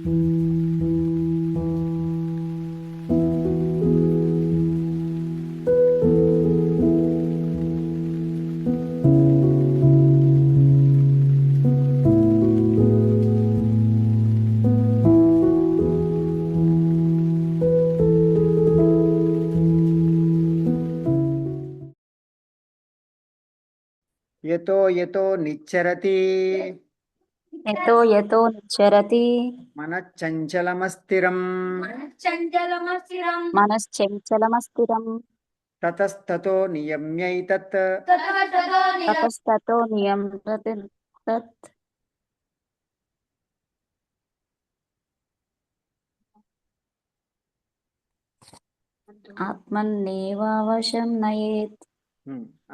యతో యతో నిచ్చరతి యతో యతో నిచ్చరతి మనశ్చంచలమస్థిరం మనశ్చంచలమస్థిరం తతస్తతో నియమ్యైతత్ తతస్తతో నియమ్యతే తత్ ఆత్మన్నేవావశం నయేత్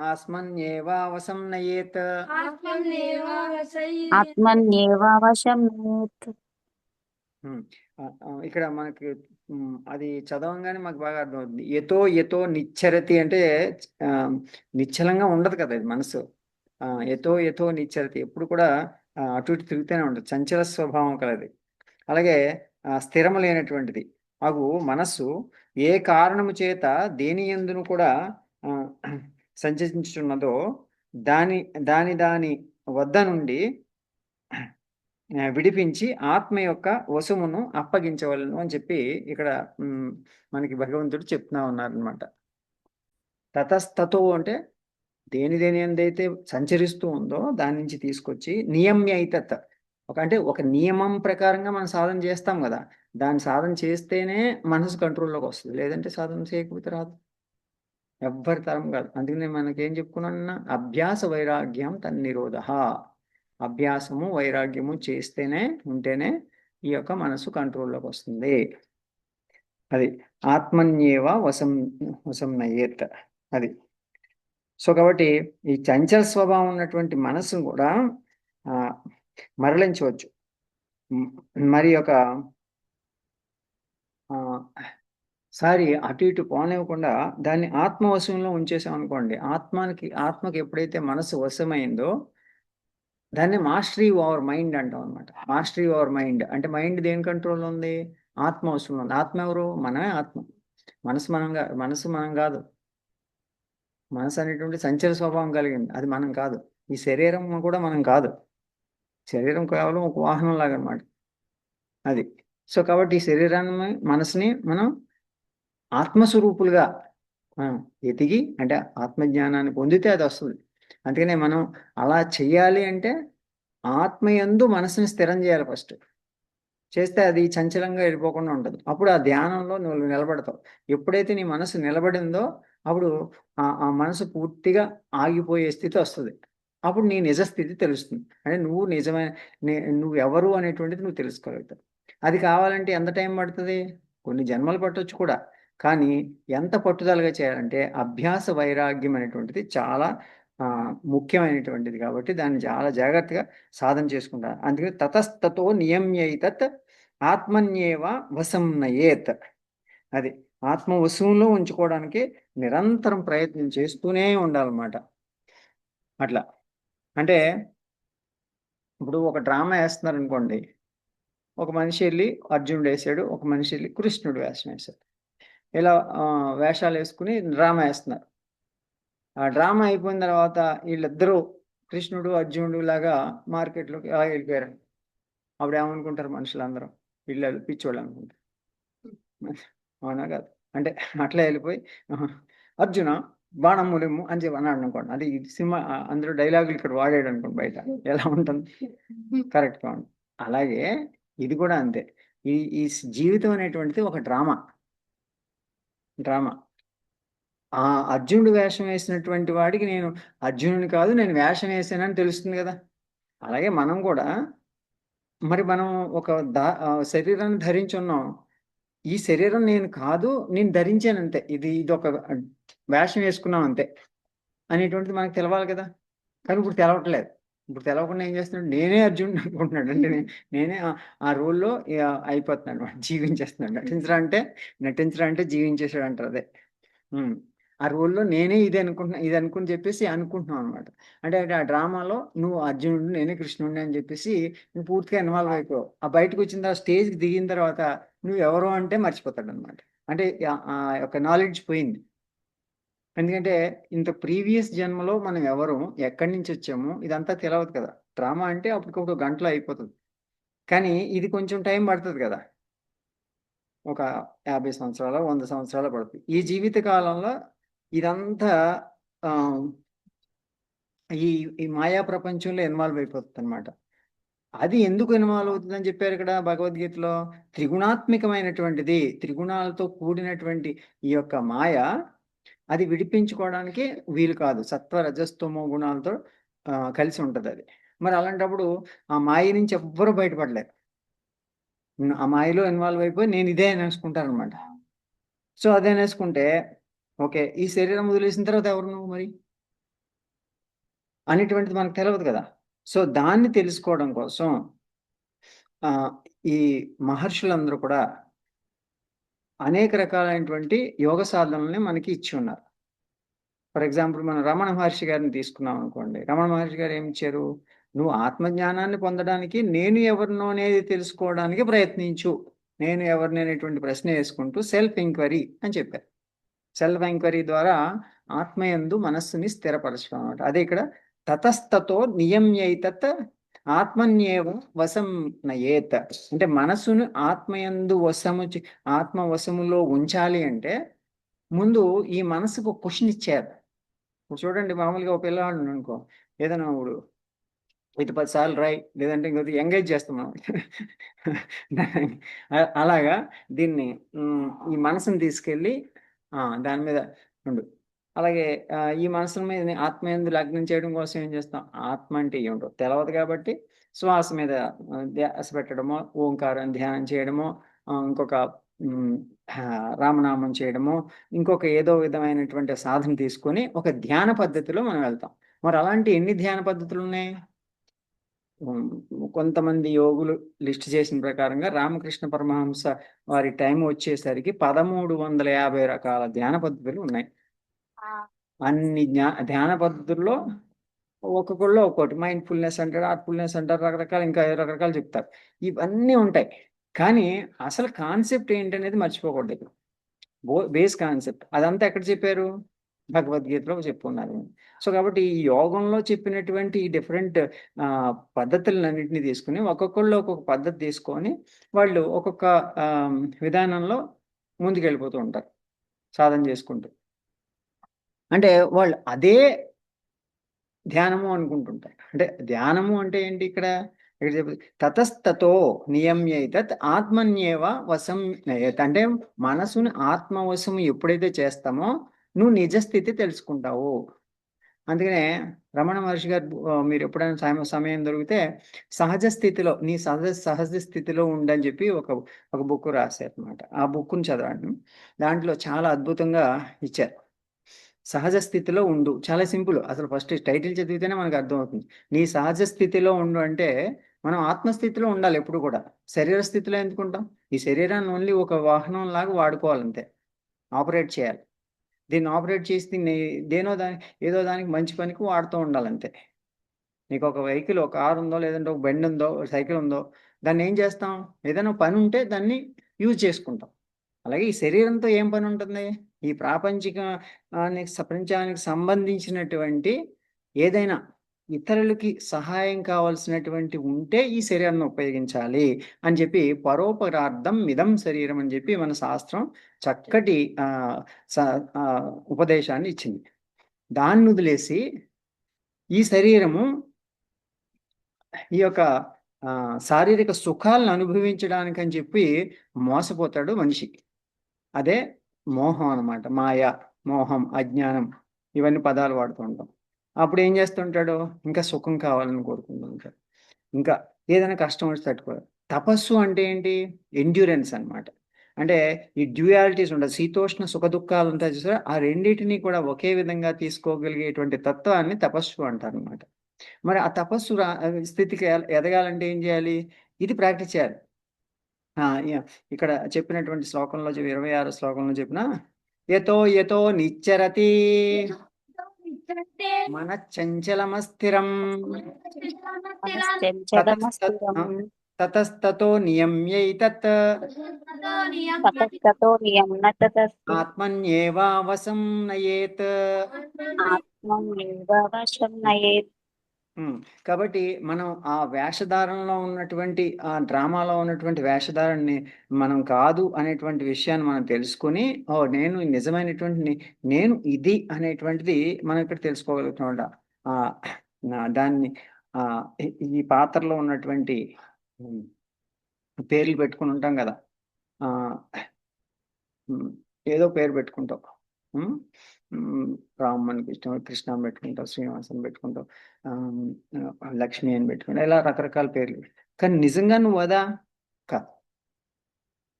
ఆస్మన్యేవావసం నయేత్ ఆత్మన్యేవావశం నయేత్. ఇక్కడ మనకి అది చదవంగానే మాకు బాగా అర్థమవుతుంది. యతో యతో నిచ్చరతి అంటే నిశ్చలంగా ఉండదు కదా ఇది మనసు. యతో యతో నిచ్చరతి ఎప్పుడు కూడా అటు ఇటు తిరుగుతూనే ఉండదు, చంచల స్వభావం కలది. అలాగే స్థిరము లేనటువంటిది అగు మనస్సు ఏ కారణము చేత దేని యందును కూడా సంచరించుతున్నదో దాని దాని దాని వద్ద నుండి విడిపించి ఆత్మ యొక్క వశమును అప్పగించవలను అని చెప్పి ఇక్కడ మనకి భగవంతుడు చెప్తున్నా ఉన్నారనమాట. తతస్తతో అంటే దేని దేని ఎందైతే సంచరిస్తూ ఉందో దాని నుంచి తీసుకొచ్చి నియమ్యైతత్ అంటే ఒక నియమం ప్రకారంగా మనం సాధన చేస్తాం కదా, దాన్ని సాధన చేస్తేనే మనసు కంట్రోల్లోకి వస్తుంది, లేదంటే సాధన చేయకపోతే రాదు, ఎవ్వరి తరం కాదు. అందుకనే మనకేం చెప్పుకున్నా, అభ్యాస వైరాగ్యం తన్నిరోధ. అభ్యాసము వైరాగ్యము చేస్తేనే ఉంటేనే ఈ యొక్క మనసు కంట్రోల్లోకి వస్తుంది. అది ఆత్మన్యేవ వశం నయేత్. అది సో కాబట్టి ఈ చంచల స్వభావం ఉన్నటువంటి మనసును కూడా మరలించవచ్చు. మరి ఒక సారి అటు ఇటు పోనివ్వకుండా దాన్ని ఆత్మవశంలో ఉంచేసామనుకోండి, ఆత్మకి ఎప్పుడైతే మనసు వశమైందో దాన్ని మాస్టరీ ఓవర్ మైండ్ అంటాం అనమాట. మాస్టరీ ఓవర్ మైండ్ అంటే మైండ్ దేని కంట్రోల్ ఉంది? ఆత్మవశంలో ఉంది. ఆత్మ ఎవరు? మనమే ఆత్మ. మనసు మనం కాదు. మనసు అనేటువంటి సంచల స్వభావం కలిగింది, అది మనం కాదు. ఈ శరీరం కూడా మనం కాదు. శరీరం కేవలం ఒక వాహనం లాగా అనమాట అది. సో కాబట్టి ఈ శరీరాన్ని మనసుని మనం ఆత్మస్వరూపులుగా ఎదిగి అంటే ఆత్మజ్ఞానాన్ని పొందితే అది వస్తుంది. అందుకనే మనం అలా చెయ్యాలి అంటే ఆత్మయందు మనసుని స్థిరం చేయాలి ఫస్ట్. చేస్తే అది చంచలంగా వెళ్ళిపోకుండా ఉంటుంది. అప్పుడు ఆ ధ్యానంలో నువ్వు నిలబడతావు. ఎప్పుడైతే నీ మనసు నిలబడిందో అప్పుడు ఆ మనసు పూర్తిగా ఆగిపోయే స్థితి వస్తుంది. అప్పుడు నీ నిజస్థితి తెలుస్తుంది. అంటే నువ్వు ఎవరు అనేటువంటిది నువ్వు తెలుసుకోగలుగుతావు. అది కావాలంటే ఎంత టైం పడుతుంది? కొన్ని జన్మలు పట్టవచ్చు కూడా. కానీ ఎంత పట్టుదలగా చేయాలంటే అభ్యాస వైరాగ్యం అనేటువంటిది చాలా ముఖ్యమైనటువంటిది. కాబట్టి దాన్ని చాలా జాగ్రత్తగా సాధన చేసుకుంటారు. అందుకని తతస్తతో నియమ్యైతత్ ఆత్మన్యేవ వశం నయేత్. అది ఆత్మ వశంలో ఉంచుకోవడానికి నిరంతరం ప్రయత్నం చేస్తూనే ఉండాలన్నమాట. అట్లా అంటే ఇప్పుడు ఒక డ్రామా వేస్తున్నారు అనుకోండి, ఒక మనిషి వెళ్ళి అర్జునుడు వేసాడు, ఒక మనిషి వెళ్ళి కృష్ణుడు వేషం వేశాడు. ఇలా వేషాలు వేసుకుని డ్రామా వేస్తున్నారు. ఆ డ్రామా అయిపోయిన తర్వాత వీళ్ళిద్దరూ కృష్ణుడు అర్జునుడు లాగా మార్కెట్లోకి అలా వెళ్ళిపోయారు. అప్పుడు ఏమనుకుంటారు మనుషులందరూ? పిల్లలు పిచ్చోళ్ళు అనుకుంటారు. అవునా కాదు? అంటే అట్లా వెళ్ళిపోయి అర్జున బాణములిమ్ము అని చెప్పి అన్నాడు అనుకోండి. అది సినిమా అందరూ డైలాగులు ఇక్కడ వాడాడు అనుకోండి, బయట ఎలా ఉంటుంది? కరెక్ట్గా ఉంది. అలాగే ఇది కూడా అంతే. ఈ జీవితం అనేటువంటిది ఒక డ్రామా. ఆ అర్జునుడు వేషం వేసినటువంటి వాడికి నేను అర్జునుని కాదు, నేను వేషం వేసానని తెలుస్తుంది కదా. అలాగే మనం కూడా మరి మనం ఒక శరీరాన్ని ధరించి ఉన్నాం. ఈ శరీరం నేను కాదు, నేను ధరించాను అంతే. ఇది ఒక వేషం వేసుకున్నాం అంతే అనేటువంటిది మనకు తెలవాలి కదా. కానీ ఇప్పుడు తెలవట్లేదు. ఇప్పుడు తెలవకుండా ఏం చేస్తున్నాడు? నేనే అర్జునుడు అనుకుంటున్నాడు. అంటే నేనే ఆ రోల్లో అయిపోతున్నాడు, జీవించేస్తున్నాడు. నటించడం అంటే జీవించేసాడు అంటారు. అదే ఆ రోల్‌లో నేనే ఇది అనుకుని చెప్పేసి అనుకుంటున్నాం అనమాట. అంటే ఆ డ్రామాలో నువ్వు అర్జునుడిని, నేనే కృష్ణుడిని అని చెప్పేసి నువ్వు పూర్తిగా ఇన్వాల్వ్ అయిపోయావు. ఆ బయటకొచ్చిన తర్వాత స్టేజ్‌కి దిగిన తర్వాత నువ్వెవరు అంటే మర్చిపోతాడనమాట. అంటే ఆ యొక్క నాలెడ్జ్ పోయింది. ఎందుకంటే ఇంత ప్రీవియస్ జన్మలో మనం ఎవరు, ఎక్కడి నుంచి వచ్చాము ఇదంతా తెలవదు కదా! డ్రామా అంటే అప్పటికప్పుడు గంటలో అయిపోతది. కానీ ఇది కొంచెం టైం పడతది కదా! ఒక 50 సంవత్సరాలో, 100 సంవత్సరాలో పడుతుంది. ఈ జీవిత కాలంలో ఇదంతా ఆహ్, ఈ ఈ మాయా ప్రపంచంలో ఇన్వాల్వ్ అయిపోతుందనమాట. అది ఎందుకు ఇన్వాల్వ్ అవుతుందని చెప్పారు ఇక్కడ భగవద్గీతలో? త్రిగుణాత్మకమైనటువంటిది. త్రిగుణాలతో కూడినటువంటి ఈ యొక్క మాయ అది విడిపించుకోవడానికి వీలు కాదు. సత్వ, రజస్తమో గుణాలతో కలిసి ఉంటదది. మరి అలాంటప్పుడు ఆ మాయ నుంచి ఎవ్వరు బయటపడలేరు. ఆ మాయలో ఇన్వాల్వ్ అయిపోయి నేనిదే అనేసుకుంటారనమాట. So, అదనేసుకుంటే okay. ఈ శరీరం వదిలేసిన తర్వాత ఎవరు నువ్వు మరి? అనేటువంటిది మనకు తెలవదు గదా! సో, దాన్ని తెలుసుకోవడం కోసం ఆహ్, ఈ మహర్షులందరూ కూడా అనేక రకాలైనటువంటి యోగ సాధనలని మనకి ఇచ్చి ఉన్నారు. ఫర్ ఎగ్జాంపుల్ మనం రమణ మహర్షి గారిని తీసుకున్నాం అనుకోండి. రమణ మహర్షి గారు ఏమిచ్చారు? "నువ్వు ఆత్మజ్ఞానాన్ని పొందడానికి నేను ఎవరినో అనేది తెలుసుకోవడానికి ప్రయత్నించు. నేను ఎవరిని అనేటువంటి ప్రశ్న యేసుకుంటూ సెల్ఫ్ ఎంక్వైరీ" అని చెప్పారు. సెల్ఫ్ ఎంక్వైరీ ద్వారా ఆత్మయందు మనస్సుని స్థిరపరచడం అన్నమాట. అదే ఇక్కడ తతస్తతో నియమ్యైతత్ ఆత్మన్యేవ వశం నయేత్. అంటే మనస్సును ఆత్మయందు ఆత్మ వశములో ఉంచాలి అంటే ముందు ఈ మనసుకు ఒక క్వెషన్ ఇచ్చేయాలి. ఇప్పుడు చూడండి మామూలుగా ఒక పిల్లవాడున్నాడనుకో, ఏదైనా ఇప్పుడు ఇటు 10 సార్లు రాయి, లేదంటే ఇంకొద్దిగా ఎంగేజ్ చేస్తాం మనం. అలాగా దీన్ని ఈ మనసుని తీసుకెళ్ళి దాని మీద ఉండు. అలాగే ఈ మనసుల మీదని ఆత్మయందు లగ్నం చేయడం కోసం ఏం చేస్తాం? ఆత్మ అంటే ఏమిటో తెలవదు కాబట్టి శ్వాస మీద ధ్యాస పెట్టడమో, ఓంకారం ధ్యానం చేయడమో, ఇంకొక హ్మ్, రామనామం చేయడమో, ఇంకొక ఏదో విధమైనటువంటి సాధన తీసుకొని ఒక ధ్యాన పద్ధతిలో మనం వెళ్తాం. మరి అలాంటి ఎన్ని ధ్యాన పద్ధతులున్నాయి? హ్మ్. కొంతమంది యోగులు లిస్ట్ చేసిన ప్రకారంగా రామకృష్ణ పరమహంస వారి టైం వచ్చేసరికి 1350 రకాల ధ్యాన పద్ధతులు ఉన్నాయి. అన్ని ధ్యాన పద్ధతుల్లో ఒక్కొక్కళ్ళు ఒక్కోటి మైండ్‌ఫుల్‌నెస్ అంటారు, హార్ట్‌ఫుల్‌నెస్ అంటారు, రకరకాలు ఇంకా రకరకాలు చెప్తారు. ఇవన్నీ ఉంటాయి. కానీ అసలు కాన్సెప్ట్ ఏంటనేది మర్చిపోకూడదిక్కడ. Base concept. అదంతా ఎక్కడ చెప్పారు? భగవద్గీతలో చెప్పున్నారు. సో, కాబట్టి ఈ యోగంలో చెప్పినటువంటి ఈ డిఫరెంట్ పద్ధతులన్నిటిని తీసుకొని ఒక్కొక్కళ్ళు ఒక్కొక్క పద్ధతి తీసుకొని వాళ్ళు ఒక్కొక్క విధానంలో ముందుకెళ్ళిపోతూ ఉంటారు. సాధన చేసుకుంటూ. అంటే వాళ్ళు అదే ధ్యానము అనుకుంటుంటారు. అంటే ధ్యానము అంటే ఏంటి ఇక్కడ? ఇక్కడ తతస్తతో నియమ్యైతత్ ఆత్మన్యేవ వశం నయేత్. అంటే మనసుని ఆత్మవశం ఎప్పుడైతే చేస్తామో నువ్వు నిజ స్థితి తెలుసుకుంటావు. అందుకనే రమణ మహర్షి గారు మీరెప్పుడైనా సమయం దొరికితే సహజ స్థితిలో నీ సహజ స్థితిలో ఉండని చెప్పి ఒక బుక్ రాశారనమాట. ఆ బుక్‌ని చదవండి. దాంట్లో చాలా అద్భుతంగా ఇచ్చారు. సహజ స్థితిలో ఉండు. చాలా సింపుల్. అసలు ఫస్ట్ టైటిల్ చదివితేనే మనకు అర్థమవుతుంది. నీ సహజ స్థితిలో ఉండు అంటే, మనం ఆత్మస్థితిలో ఉండాలి ఎప్పుడు కూడా. శరీర స్థితిలో ఎందుకుంటాం? ఈ శరీరాన్ని ఓన్లీ ఒక వాహనంలాగా వాడుకోవాలంతే. ఆపరేట్ చేయాలి. దీన్ని ఆపరేట్ చేసి దీన్ని ఏదో దానికి మంచి పనికి వాడుతూ ఉండాలంతే. నీకొక వెహికల్, ఒక కారుందో, లేదంటే ఒక బండుందో, సైకిలుందో, దాన్నేం చేస్తాం? ఏదైనా పనుంటే దాన్ని యూజ్ చేసుకుంటాం. అలాగే ఈ శరీరంతో ఏం పనుంటుంది? ఈ ప్రపంచానికి సంబంధించినటువంటి ఏదైనా ఇతరులకి సహాయం కావాల్సినటువంటి ఉంటే ఈ శరీరాన్ని ఉపయోగించాలి అని చెప్పి పరోపకారార్థం మిదం శరీరం అని చెప్పి మన శాస్త్రం చక్కటి ఆహ్, స ఉపదేశాన్ని ఇచ్చింది. దాన్నొదిలేసి ఈ శరీరము ఈ యొక్క శారీరక సుఖాలను అనుభవించడానికని చెప్పి మోసపోతాడు మనిషి. అదే మోహం అన్నమాట. మాయ, మోహం, అజ్ఞానం ఇవన్నీ పదాలు వాడుతూ ఉంటాం. అప్పుడేం చేస్తుంటాడు? ఇంకా సుఖం కావాలని కోరుకుంటూ ఉంటాడు. ఇంకా ఏదైనా కష్టం వచ్చి తట్టుకోలేడు. తపస్సు అంటే ఏంటి? ఎండ్యూరెన్స్ అన్నమాట. అంటే ఈ డ్యుయాలిటీస్ ఉండదు. శీతోష్ణ సుఖదుఖాలు ఉంటాయి చూసారా? ఆ రెండిటిని కూడా ఒకే విధంగా తీసుకోగలిగేటువంటి తత్వాన్ని తపస్సు అంటారన్నమాట. మరి ఆ తపస్సు స్థితికి ఎదగాలంటే ఏం చేయాలి? ఇది ప్రాక్టీస్ చేయాలి. యాహ్! ఇక్కడ చెప్పినటువంటి శ్లోకంలో 26 శ్లోకంలో చెప్పిన యతో యతో నిచ్చరతి మన చంచలమస్థిరం మనశ్చంచలమస్థిరం తతస్తతో నియమ్యైతత్ తతస్తతో నియమ్యతత్ ఆత్మన్యేవావశం నయేత్. ఆత్మన్యేవ వశం నయేత్. కాబట్టి మనం ఆ వేషధారణలో ఉన్నటువంటి ఆ డ్రామాలో ఉన్నటువంటి వేషధారణని మనం కాదు అనేటువంటి విషయాన్ని మనం తెలుసుకుని, ఓ నేను నిజమైనటువంటి నేను ఇది అనేటువంటిది మనం ఇక్కడ తెలుసుకోగలుగుతాం. ఆ దాన్ని ఈ పాత్రలో ఉన్నటువంటి పేర్లు పెట్టుకుని ఉంటాం కదా, ఆ ఏదో పేరు పెట్టుకుంటాం. రామ్మని కృష్ణ పెట్టుకుంటాం, శ్రీనివాసన్ పెట్టుకుంటాం, లక్ష్మి అని పెట్టుకుంటాం, ఇలా రకరకాల పేర్లు. కానీ నిజంగా నువ్వు అదా కాదు.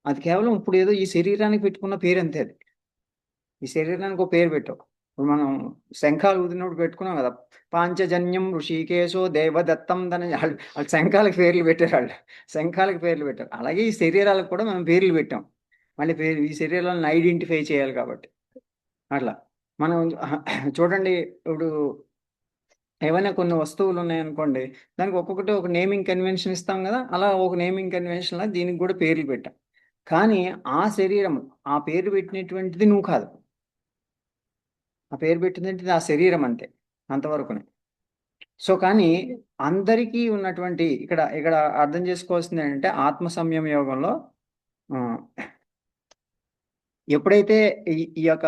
అది కేవలం ఇప్పుడు ఏదో ఈ శరీరానికి పెట్టుకున్న పేరు అంతే. అది ఈ శరీరానికి ఒక పేరు పెట్టావు. ఇప్పుడు మనం శంఖాలు ఊదినప్పుడు పెట్టుకున్నాం కదా, పాంచజన్యం ఋషికేశో దేవదత్తం అని వాళ్ళు శంఖాలకు పేర్లు పెట్టారు. వాళ్ళు శంఖాలకు పేర్లు పెట్టారు. అలాగే ఈ శరీరాలకు కూడా మనం పేర్లు పెట్టాం. మళ్ళీ ఈ శరీరాలను ఐడెంటిఫై చేయాలి కాబట్టి అట్లా మనం చూడండి. ఇప్పుడు ఏవైనా కొన్ని వస్తువులు ఉన్నాయనుకోండి, దానికి ఒక్కొక్కటి ఒక నేమింగ్ కన్వెన్షన్ ఇస్తాం కదా, అలా ఒక నేమింగ్ కన్వెన్షన్లా దీనికి కూడా పేర్లు పెట్టాం. కానీ ఆ శరీరం, ఆ పేరు పెట్టినటువంటిది నువ్వు కాదు. ఆ పేరు పెట్టినటువంటిది ఆ శరీరం అంతే, అంతవరకునే. సో కానీ అందరికీ ఉన్నటువంటి ఇక్కడ ఇక్కడ అర్థం చేసుకోవాల్సింది ఏంటంటే, ఆత్మ సంయమ యోగంలో ఎప్పుడైతే ఈ యొక్క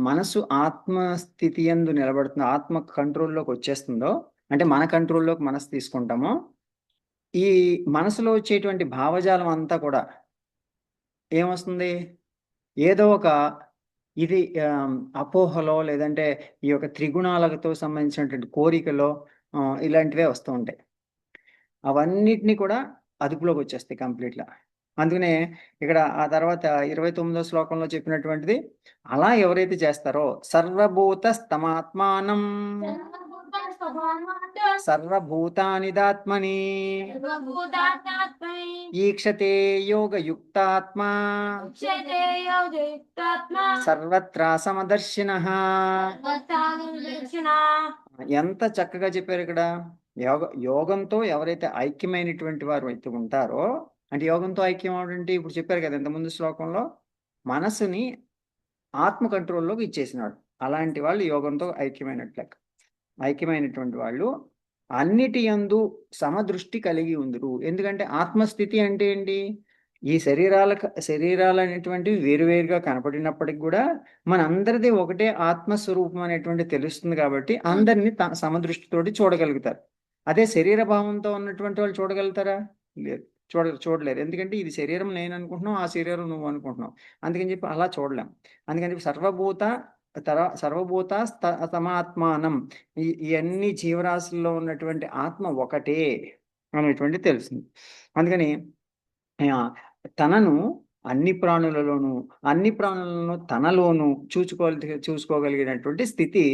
మనసు ఆత్మస్థితి యందు నిలబడుతుందో, ఆత్మ కంట్రోల్లోకి వచ్చేస్తుందో, అంటే మన కంట్రోల్లోకి మనసు తీసుకుంటామో, ఈ మనసులో వచ్చేటువంటి భావజాలం అంతా కూడా ఏమొస్తుంది, ఏదో ఒక ఇది అపోహలో, లేదంటే ఈ యొక్క త్రిగుణాలతో సంబంధించినటువంటి కోరికలో ఇలాంటివే వస్తూ ఉంటాయి. అవన్నిటినీ కూడా అదుపులోకి వచ్చేస్తాయి కంప్లీట్‌గా. అందుకనే ఇక్కడ ఆ తర్వాత 29వ శ్లోకంలో చెప్పినటువంటిది, అలా ఎవరైతే చేస్తారో సర్వభూతస్తమాత్మానం సర్వభూతానిదాత్మని ఈక్షతే యోగయుక్తాత్మా సర్వత్రా సమదర్శినః. ఎంత చక్కగా చెప్పారు ఇక్కడ. యోగంతో ఎవరైతే ఐక్యమైనటువంటి వారు అయితే ఉంటారో, అంటే యోగంతో ఐక్యం అవడంటే ఇప్పుడు చెప్పారు కదా ఇంతకుముందు శ్లోకంలో, మనసుని ఆత్మ కంట్రోల్లోకి ఇచ్చేసినాడు. అలాంటి వాళ్ళు యోగంతో ఐక్యమైనటువంటి వాళ్ళు అన్నిటి యందు సమదృష్టి కలిగి ఉందరు. ఎందుకంటే ఆత్మస్థితి అంటే ఏంటి, ఈ శరీరాలు అనేటువంటివి వేరువేరుగా కనపడినప్పటికి కూడా మనందరిది ఒకటే ఆత్మస్వరూపం అనేటువంటి తెలుస్తుంది. కాబట్టి అందరినీ సమదృష్టితోటి చూడగలుగుతారు. అదే శరీర భావంతో ఉన్నటువంటి వాళ్ళు చూడగలుగుతారా? లేదు, చూడలేరు. ఎందుకంటే ఇది శరీరం నేను అనుకుంటున్నావు, ఆ శరీరం నువ్వు అనుకుంటున్నావు. అందుకని చెప్పి అలా చూడలేం. అందుకని చెప్పి సర్వభూత తమాత్మానం, ఈ అన్ని జీవరాశుల్లో ఉన్నటువంటి ఆత్మ ఒకటే అనేటువంటి తెలుస్తుంది. అందుకని తనను అన్ని ప్రాణులను తనలోను చూసుకోగలిగినటువంటి స్థితి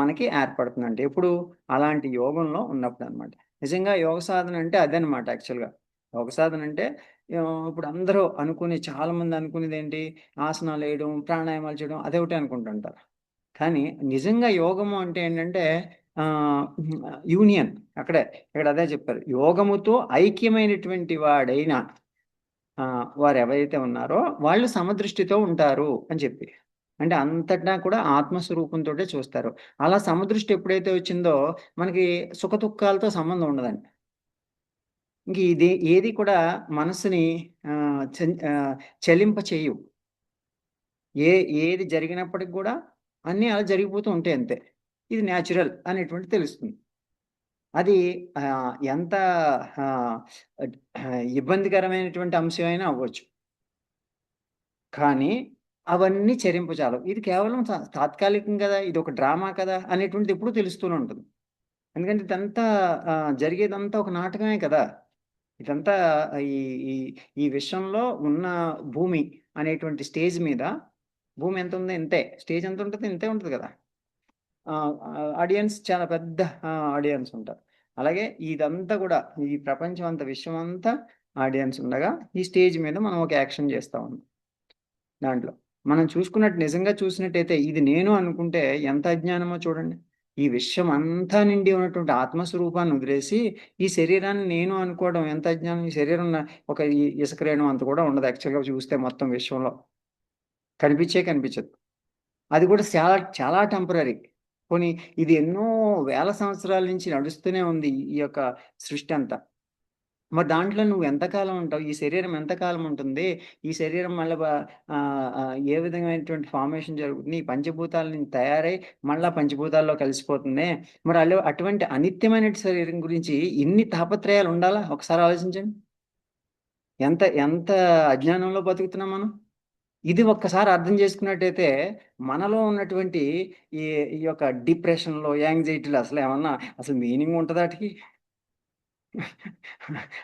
మనకి ఏర్పడుతుందంటే ఎప్పుడు, అలాంటి యోగంలో ఉన్నప్పుడు అనమాట. నిజంగా యోగ సాధన అంటే అదనమాట. యాక్చువల్గా యోగ సాధన అంటే ఇప్పుడు అందరూ చాలా మంది అనుకునేది ఏంటి, ఆసనాలు వేయడం, ప్రాణాయామాలు చేయడం, అదొకటి అనుకుంటుంటారు. కానీ నిజంగా యోగము అంటే ఏంటంటే యూనియన్. ఇక్కడ అదే చెప్పారు, యోగముతో ఐక్యమైనటువంటి వాడైన వారు ఎవరైతే ఉన్నారో వాళ్ళు సమదృష్టితో ఉంటారు అని చెప్పి. అంటే అంతటా కూడా ఆత్మస్వరూపంతో చూస్తారు. అలా సమదృష్టి ఎప్పుడైతే వచ్చిందో మనకి సుఖ దుఃఖాలతో సంబంధం ఉండదండి. ఇంక ఏది కూడా మనసుని చలింప చేయు. ఏది జరిగినప్పటికి కూడా అన్నీ అలా జరిగిపోతూ ఉంటాయి అంతే. ఇది న్యాచురల్ అనేటువంటి తెలుస్తుంది. అది ఎంత ఇబ్బందికరమైనటువంటి అంశమైనా అవ్వచ్చు. కానీ అవన్నీ చెరింపజాలవు. ఇది కేవలం తాత్కాలికం కదా, ఇది ఒక డ్రామా కదా అనేటువంటిది ఎప్పుడూ తెలుస్తూనే ఉంటుంది. ఎందుకంటే ఇదంతా జరిగేదంతా ఒక నాటకమే కదా. ఇదంతా ఈ ఈ ఈ విశ్వంలో ఉన్న భూమి అనేటువంటి స్టేజ్ మీద, భూమి ఎంత ఉందో ఇంతే, స్టేజ్ ఎంత ఉంటుంది ఇంతే ఉంటుంది కదా. ఆడియన్స్ చాలా పెద్ద ఆడియన్స్ ఉంటారు. అలాగే ఇదంతా కూడా ఈ ప్రపంచం అంతా, విశ్వం అంతా ఆడియన్స్ ఉండగా ఈ స్టేజ్ మీద మనం ఒక యాక్షన్ చేస్తా ఉన్నాం దాంట్లో. మనం చూసుకున్నట్టు నిజంగా చూసినట్టయితే ఇది నేను అనుకుంటే ఎంత అజ్ఞానమో చూడండి. ఈ విశ్వం అంతా నిండి ఉన్నటువంటి ఆత్మస్వరూపాన్ని వదిలేసి ఈ శరీరాన్ని నేను అనుకోవడం ఎంత అజ్ఞానం. ఈ శరీరం ఒక ఇసుక రేణు అంత కూడా ఉండదు యాక్చువల్గా చూస్తే మొత్తం విశ్వంలో కనిపించదు. అది కూడా చాలా చాలా టెంపరరీ. పోనీ ఇది ఎన్నో వేల సంవత్సరాల నుంచి నడుస్తూనే ఉంది ఈ యొక్క సృష్టి అంతా. మరి దాంట్లో నువ్వు ఎంతకాలం ఉంటావు? ఈ శరీరం ఎంతకాలం ఉంటుంది? ఈ శరీరం మళ్ళా ఏ విధమైనటువంటి ఫార్మేషన్ జరుగుతుంది? ఈ పంచభూతాల నుంచి తయారై మళ్ళా పంచభూతాల్లో కలిసిపోతుంది. మరి అటువంటి అనిత్యమైన శరీరం గురించి ఇన్ని తాపత్రయాలు ఉండాలా? ఒకసారి ఆలోచించండి. ఎంత ఎంత అజ్ఞానంలో బతుకుతున్నాం మనం. ఇది ఒక్కసారి అర్థం చేసుకున్నట్టయితే మనలో ఉన్నటువంటి ఈ ఈ యొక్క డిప్రెషన్‌లో, యాంగ్జైటీలు అసలు మీనింగ్ ఉంటదా ఆటికి?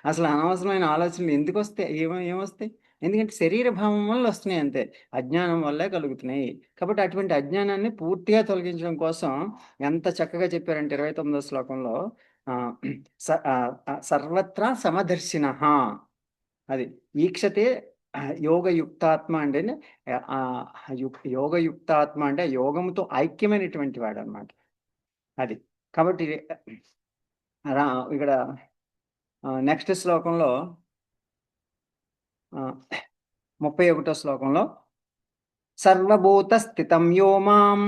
అసలు అనవసరమైన ఆలోచనలు ఎందుకొస్తాయి? ఏమొస్తాయి? ఎందుకంటే శరీర భావం వల్ల వస్తున్నాయి అంతే. అజ్ఞానం వల్లే కలుగుతున్నాయి. కాబట్టి అటువంటి అజ్ఞానాన్ని పూర్తిగా తొలగించడం కోసం ఎంత చక్కగా చెప్పారంటే 29వ శ్లోకంలో ఆహ్, సర్వత్రా సమదర్శినః అది. ఈక్షతే యోగయుక్తాత్మ అంటేనే యోగయుక్తాత్మ అంటే యోగముతో ఐక్యమైనటువంటి వాడనమాట. అది. కాబట్టి రా ఇక్కడ నెక్స్ట్ శ్లోకంలో 31వ శ్లోకంలో సర్వభూత స్థితం యో మాం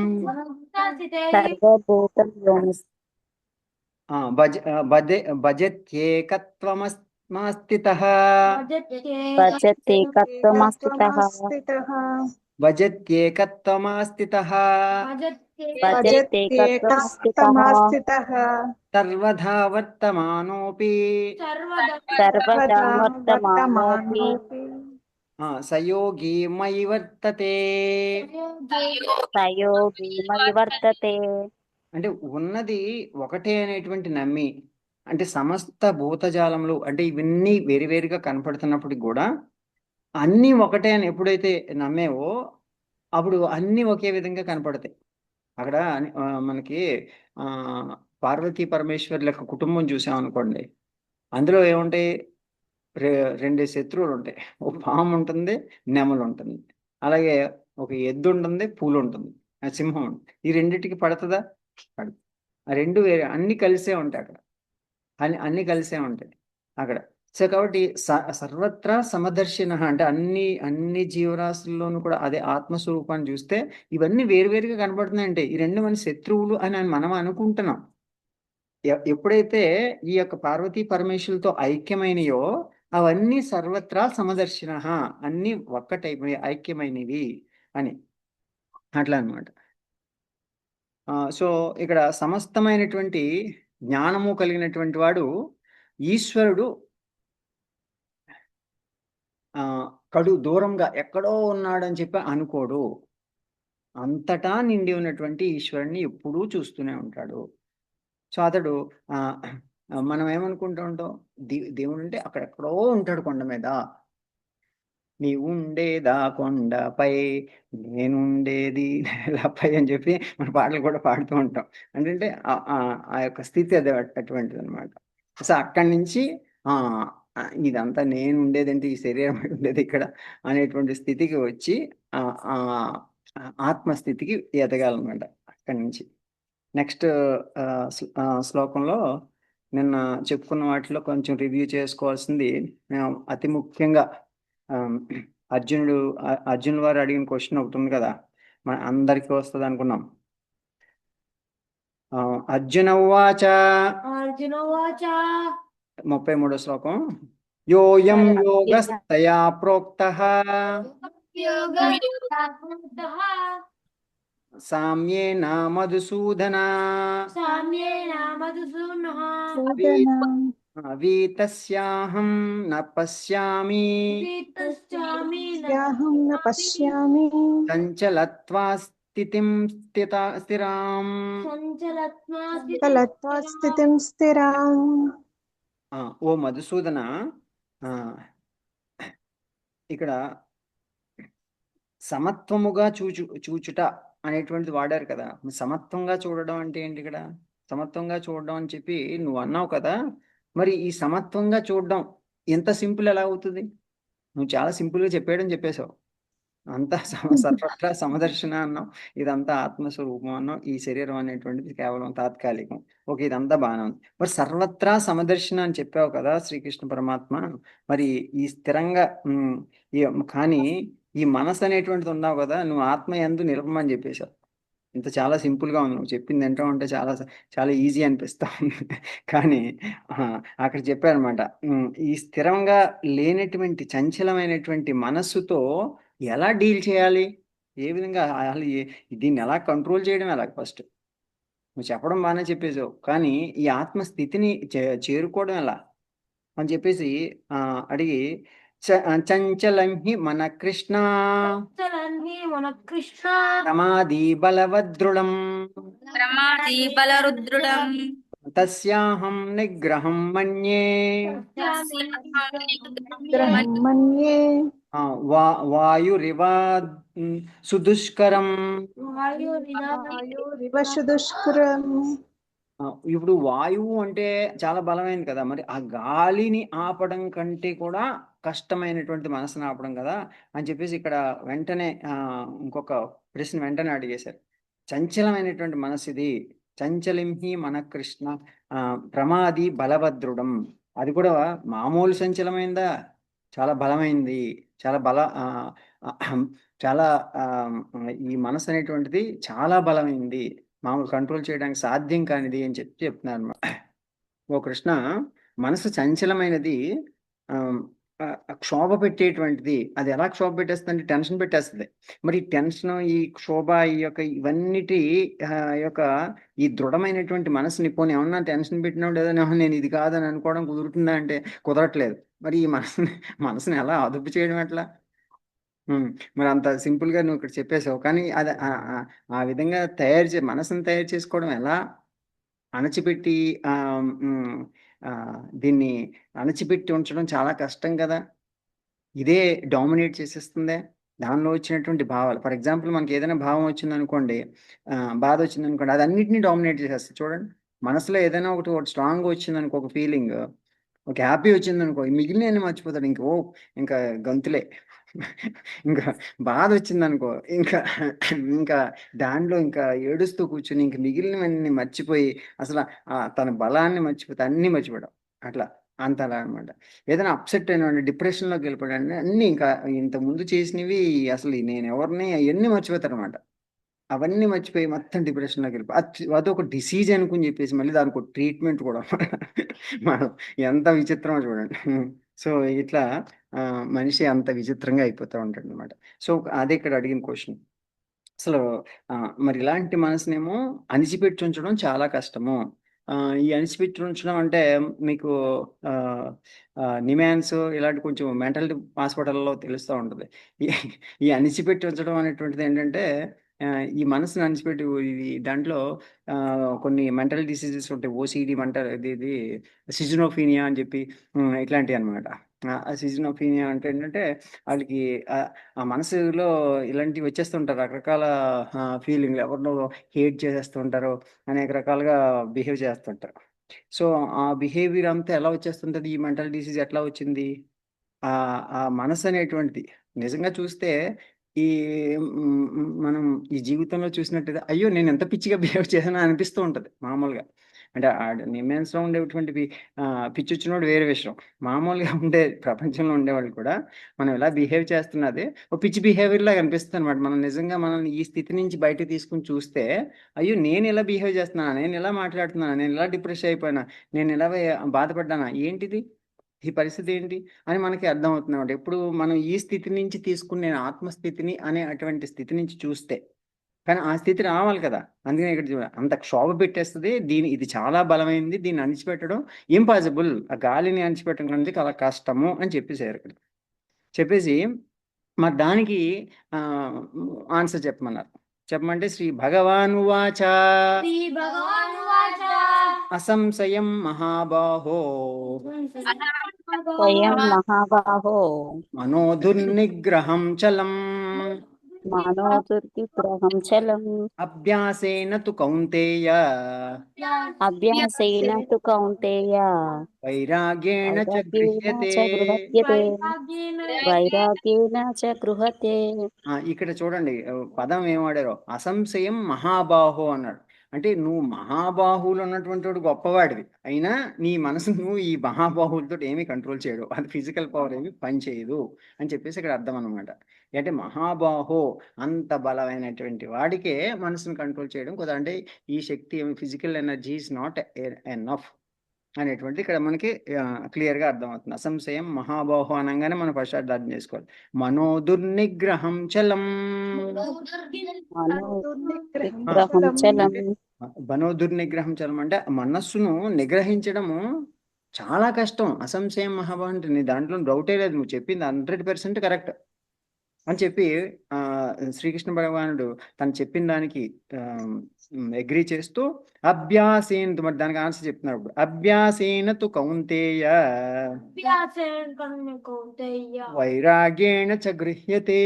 సర్వభూతం యోని భజత్యేకత్వమస్థితః భజతేకత్వమాస్థితః భజత్యేకత్వమాస్థితః భజతేకత్వమాస్థితః సర్వధా వర్తమానోపి సర్వదా వర్తమానోపి సయోగి మయి వర్తతే. సయోగి మయి వర్తతే. అంటే ఉన్నది ఒకటే అనేటువంటి నమ్మి, అంటే సమస్త భూతజాలములు అంటే ఇవన్నీ వేరువేరుగా కనపడుతున్నప్పటికి కూడా అన్నీ ఒకటే అని ఎప్పుడైతే నమ్మేవో అప్పుడు అన్నీ ఒకే విధంగా కనపడతాయి. అక్కడ మనకి పార్వతీ పరమేశ్వర్ల యొక్క కుటుంబం చూసామనుకోండి, అందులో ఏముంటాయి? 2 శత్రువులు ఉంటాయి. ఒక పాము ఉంటుంది, నెమలు ఉంటుంది. అలాగే ఒక ఎద్దు ఉంటుంది, పూలు ఉంటుంది, సింహం ఉంటుంది. ఈ రెండిటికి పడుతుందా? పడదు. ఆ రెండు వేరే, అన్ని కలిసే ఉంటాయి అక్కడ. అన్ని కలిసే ఉంటాయి అక్కడ. సో కాబట్టి సర్వత్రా సమదర్శిన అంటే అన్ని జీవరాశుల్లోనూ కూడా అదే ఆత్మస్వరూపాన్ని చూస్తే ఇవన్నీ వేరువేరుగా కనబడుతున్నాయంటే ఈ రెండు మన శత్రువులు అని మనం అనుకుంటున్నాం. ఎప్పుడైతే ఈ యొక్క పార్వతీ పరమేశ్వరులతో ఐక్యమైనయో అవన్నీ సర్వత్రా సమదర్శిన, అన్ని ఒక్కటైపోయి ఐక్యమైనవి అని అట్లా అనమాట. సో ఇక్కడ సమస్తమైనటువంటి జ్ఞానము కలిగినటువంటి వాడు ఈశ్వరుడు కడు దూరంగా ఎక్కడో ఉన్నాడని చెప్పి అనుకోడు. అంతటా నిండి ఉన్నటువంటి ఈశ్వరుణ్ణి ఎప్పుడూ చూస్తూనే ఉంటాడు. సో అతడు మనం ఏమనుకుంటూ ఉంటాం? దేవుడు అంటే అక్కడెక్కడో ఉంటాడు కొండ మీద. నీవు ఉండేదా కొండపై, నేనుండేది నేలపై అని చెప్పి మన పాటలు కూడా పాడుతూ ఉంటాం. అంటే ఆ యొక్క స్థితి అది అటువంటిది అనమాట. సో అక్కడి నుంచి ఇదంతా నేను ఉండేదంటే ఈ శరీరం ఉండేది ఇక్కడ అనేటువంటి స్థితికి వచ్చి ఆత్మస్థితికి ఎదగాలన్నమాట అక్కడి నుంచి. నెక్స్ట్ శ్లోకంలో నిన్న చెప్పుకున్న వాటిలో కొంచెం రివ్యూ చేసుకోవాల్సింది అతి ముఖ్యంగా అర్జునుడు వారు అడిగిన క్వశ్చన్ ఒకటి ఉంది కదా, మన అందరికీ వస్తుంది అనుకున్నాం. అర్జున ఉవాచ 33వ శ్లోకం. యోయం యోగస్తయా ప్రోక్తః సామ్యేన మధుసూదన వీతస్యాహం న పశ్యామి చంచలత్వా స్థితిం స్థిరాం. ఓ మధుసూదన, ఇక్కడ సమత్వముగా చూచుట అనేటువంటిది వాడారు కదా. సమత్వంగా చూడడం అంటే ఏంటి? ఇక్కడ సమత్వంగా చూడడం అని చెప్పి నువ్వు అన్నావు కదా. మరి ఈ సమత్వంగా చూడడం ఎంత సింపుల్ ఎలా అవుతుంది? నువ్వు చాలా సింపుల్గా చెప్పేయడం చెప్పేశావు. అంతా సర్వత్రా సమదర్శన అన్నాం, ఇదంతా ఆత్మస్వరూపం అన్నాం, ఈ శరీరం అనేటువంటిది కేవలం తాత్కాలికం. ఓకే, ఇదంతా బాగానే ఉంది. మరి సర్వత్రా సమదర్శన అని చెప్పావు కదా శ్రీకృష్ణ పరమాత్మ. మరి ఈ స్థిరంగా ఈ కానీ ఈ మనసు అనేటువంటిది ఉన్నావు కదా, నువ్వు ఆత్మ యందు నిలపమని చెప్పేశావు. ఇంత చాలా సింపుల్గా ఉంది, నువ్వు చెప్పింది ఏంటో అంటే చాలా చాలా ఈజీ అనిపిస్తా ఉంది. కానీ అక్కడ చెప్పారనమాట, ఈ స్థిరంగా లేనటువంటి చంచలమైనటువంటి మనస్సుతో ఎలా డీల్ చేయాలి, ఏ విధంగా అసలు దీన్ని ఎలా కంట్రోల్ చేయడం ఎలా ఫస్ట్. నువ్వు చెప్పడం బాగానే చెప్పేసావు, కానీ ఈ ఆత్మస్థితిని చేరుకోవడం ఎలా అని చెప్పేసి అడిగి, చంచలం హి మన కృష్ణ ప్రమాది బలవద్రుడం తస్యాహం నిగ్రహం మన్యే మన్యే వాయురివ సుదుష్కరం. దుష్కరం. ఇప్పుడు వాయువు అంటే చాలా బలమైనది కదా, మరి ఆ గాలిని ఆపడం కంటే కూడా కష్టమైనటువంటి మనసును ఆపడం కదా అని చెప్పేసి ఇక్కడ వెంటనే ఇంకొక ప్రశ్న వెంటనే అడిగేశారు. చంచలమైనటువంటి మనసు ఇది, చంచలింహి మన కృష్ణ ప్రమాది బలభద్రుడం. అది కూడా మామూలు చంచలమైందా, చాలా బలమైంది, చాలా చాలా ఈ మనసు అనేటువంటిది చాలా బలమైంది, మామూలు కంట్రోల్ చేయడానికి సాధ్యం కానిది అని చెప్తున్నారు అన్నమాట. ఓ కృష్ణ, మనసు చంచలమైనది, క్షోభ పెట్టేటువంటిది. అది ఎలా క్షోభ పెట్టేస్తుంది, టెన్షన్ పెట్టేస్తుంది. మరి టెన్షన్, ఈ క్షోభ, ఈ యొక్క ఇవన్నిటి యొక్క ఈ దృఢమైనటువంటి మనసుని పోనీ ఏమన్నా టెన్షన్ పెట్టినప్పుడు ఏదైనా నేను ఇది కాదని అనుకోవడం కుదురుతుందా అంటే కుదరట్లేదు. మరి ఈ మనసుని ఎలా అదుపు చేయడం ఎట్లా? మరి అంత సింపుల్గా నువ్వు ఇక్కడ చెప్పేసావు, కానీ అది ఆ విధంగా మనసుని తయారు చేసుకోవడం ఎలా, అణచిపెట్టి దీన్ని అణచిపెట్టి ఉంచడం చాలా కష్టం కదా, ఇదే డామినేట్ చేసేస్తుందే దానిలో వచ్చినటువంటి భావాలు. ఫర్ ఎగ్జాంపుల్ మనకి ఏదైనా భావం వచ్చిందనుకోండి, బాధ వచ్చిందనుకోండి, అది అన్నింటినీ డామినేట్ చేసేస్తుంది. చూడండి, మనసులో ఏదైనా ఒకటి స్ట్రాంగ్ వచ్చిందనుకో, ఒక ఫీలింగ్, ఒక హ్యాపీ వచ్చిందనుకో, మిగిలిన మర్చిపోతాడు. ఇంకా గంతులే. ఇంకా బాధ వచ్చిందనుకో, ఇంకా దాంట్లో ఇంకా ఏడుస్తూ కూర్చుని ఇంక మిగిలినవన్నీ మర్చిపోయి అసలు తన బలాన్ని మర్చిపోతే అన్నీ మర్చిపోవడం, అట్లా అంతలా అనమాట. ఏదైనా అప్సెట్ అయిన డిప్రెషన్లోకి వెళ్ళిపోయాడు, అన్నీ ఇంకా ఇంత ముందు చేసినవి అసలు నేను ఎవరిని అవన్నీ మర్చిపోతారు అనమాట. అవన్నీ మర్చిపోయి మొత్తం డిప్రెషన్లోకి వెళ్ళిపోయి అదొక డిసీజ్ అనుకుని చెప్పేసి మళ్ళీ దానికి ఒక ట్రీట్మెంట్ కూడా. మనం ఎంత విచిత్రమో చూడండి. సో ఇట్లా మనిషి అంత విచిత్రంగా అయిపోతూ ఉంటాడు అనమాట. సో అదే ఇక్కడ అడిగిన క్వశ్చన్. అసలు మరి ఇలాంటి మనసునేమో అణిచిపెట్టి ఉంచడం చాలా కష్టము. ఈ అణిచిపెట్టి ఉంచడం అంటే మీకు నిమాన్స్ ఇలాంటి కొంచెం మెంటల్ హాస్పిటల్లో తెలుస్తూ ఉంటుంది. ఈ అణిచిపెట్టి ఉంచడం అనేటువంటిది ఏంటంటే, ఈ మనసుని అణిచిపెట్టి దాంట్లో కొన్ని మెంటల్ డిసీజెస్ ఉంటాయి. ఓసిడి ఇది సిజనోఫీనియా అని చెప్పి ఇట్లాంటివి అనమాట. ఆ సిజనోఫీనియా అంటే ఏంటంటే వాళ్ళకి ఆ మనసులో ఇలాంటివి వచ్చేస్తుంటారు, రకరకాల ఫీలింగ్లు, ఎవరినో హేట్ చేసేస్తుంటారు, అనేక రకాలుగా బిహేవ్ చేస్తుంటారు. సో ఆ బిహేవియర్ అంతా ఎలా వచ్చేస్తుంటుంది, ఈ మెంటల్ డిసీజ్ ఎట్లా వచ్చింది, ఆ మనసు అనేటువంటిది నిజంగా చూస్తే ఈ మనం ఈ జీవితంలో చూసినట్టయితే అయ్యో నేను ఎంత పిచ్చిగా బిహేవ్ చేశానో అనిపిస్తూ ఉంటుంది మామూలుగా. అంటే నిమెన్స్లో ఉండేటువంటి పిచ్చి వచ్చినోడు వేరే విషయం, మామూలుగా ఉండే ప్రపంచంలో ఉండేవాళ్ళు కూడా మనం ఎలా బిహేవ్ చేస్తున్నది ఒక పిచ్చి బిహేవియర్ లాగా అనిపిస్తుంది అనమాట. మనం నిజంగా మనల్ని ఈ స్థితి నుంచి బయటకు తీసుకుని చూస్తే అయ్యో నేను ఇలా బిహేవ్ చేస్తున్నాను, నేను ఇలా మాట్లాడుతున్నాను, నేను ఇలా డిప్రెస్ అయిపోయినా, నేను ఇలా బాధపడ్డానా, ఏంటిది ఈ పరిస్థితి ఏంటి అని మనకి అర్థమవుతుంది అనమాట. ఎప్పుడు మనం ఈ స్థితి నుంచి తీసుకుని నేను ఆత్మస్థితిని అనే అటువంటి స్థితి నుంచి చూస్తే, కానీ ఆ స్థితి రావాలి కదా. అందుకని ఇక్కడ అంత క్షోభ పెట్టేస్తుంది, ఇది చాలా బలమైంది, దీన్ని అణిచిపెట్టడం ఇంపాసిబుల్, ఆ గాలిని అణిచిపెట్టడం అనేది చాలా కష్టము అని చెప్పేసారు ఇక్కడ. చెప్పేసి మరి దానికి ఆన్సర్ చెప్పమన్నారు. చెప్పమంటే శ్రీ భగవాన్ వాచ అసంశయం మహాబాహో స్వయం మహాబాహో మనోదుర్నిగ్రహం చలం మనోదుర్విగ్రహం చలం అభ్యాసేన తు కౌంతేయ అభ్యాసేన తు కౌంతేయ వైరాగ్యేణ చ వైరాగ్యేన గృహ్యతే. చ గృహ్యతే వైరాగ్యేన చ గృహతే. ఇక్కడ చూడండి పదం ఏం వాడారో, అసంశయం మహాబాహో అన్నాడు. అంటే నువ్వు మహాబాహువులు ఉన్నటువంటి వాడు గొప్పవాడివి, అయినా నీ మనసు నువ్వు ఈ మహాబాహువులతో ఏమీ కంట్రోల్ చేయడు, అది ఫిజికల్ పవర్ ఏమి పని చేయదు అని చెప్పేసి ఇక్కడ అర్థం అనమాట. అంటే మహాబాహో అంత బలమైనటువంటి వాడికే మనసును కంట్రోల్ చేయడం కుదరదు. అంటే ఈ శక్తి physical energy is not enough అనేటువంటిది ఇక్కడ మనకి క్లియర్గా అర్థమవుతుంది. అసంశయం మహాబాహు అనగానే మనం ఫస్ట్ అర్థం చేసుకోవాలి. మనోదుర్నిగ్రహం చలం. మనోదుర్విగ్రహం చలం మనోదుర్నిగ్రహం చలం అంటే మనస్సును నిగ్రహించడము చాలా కష్టం. అసంశయం మహాబాహు అంటే నీ దాంట్లో డౌటే లేదు, నువ్వు చెప్పింది 100% కరెక్ట్ అని చెప్పి శ్రీకృష్ణ భగవానుడు తను చెప్పిన దానికి అగ్రీ చేస్తూ అభ్యాసేన, మరి దానికి ఆన్సర్ చెప్తున్నారు. ఇప్పుడు అభ్యాసేన తు కౌంతేయ వైరాగ్యేణ చ గృహ్యతే.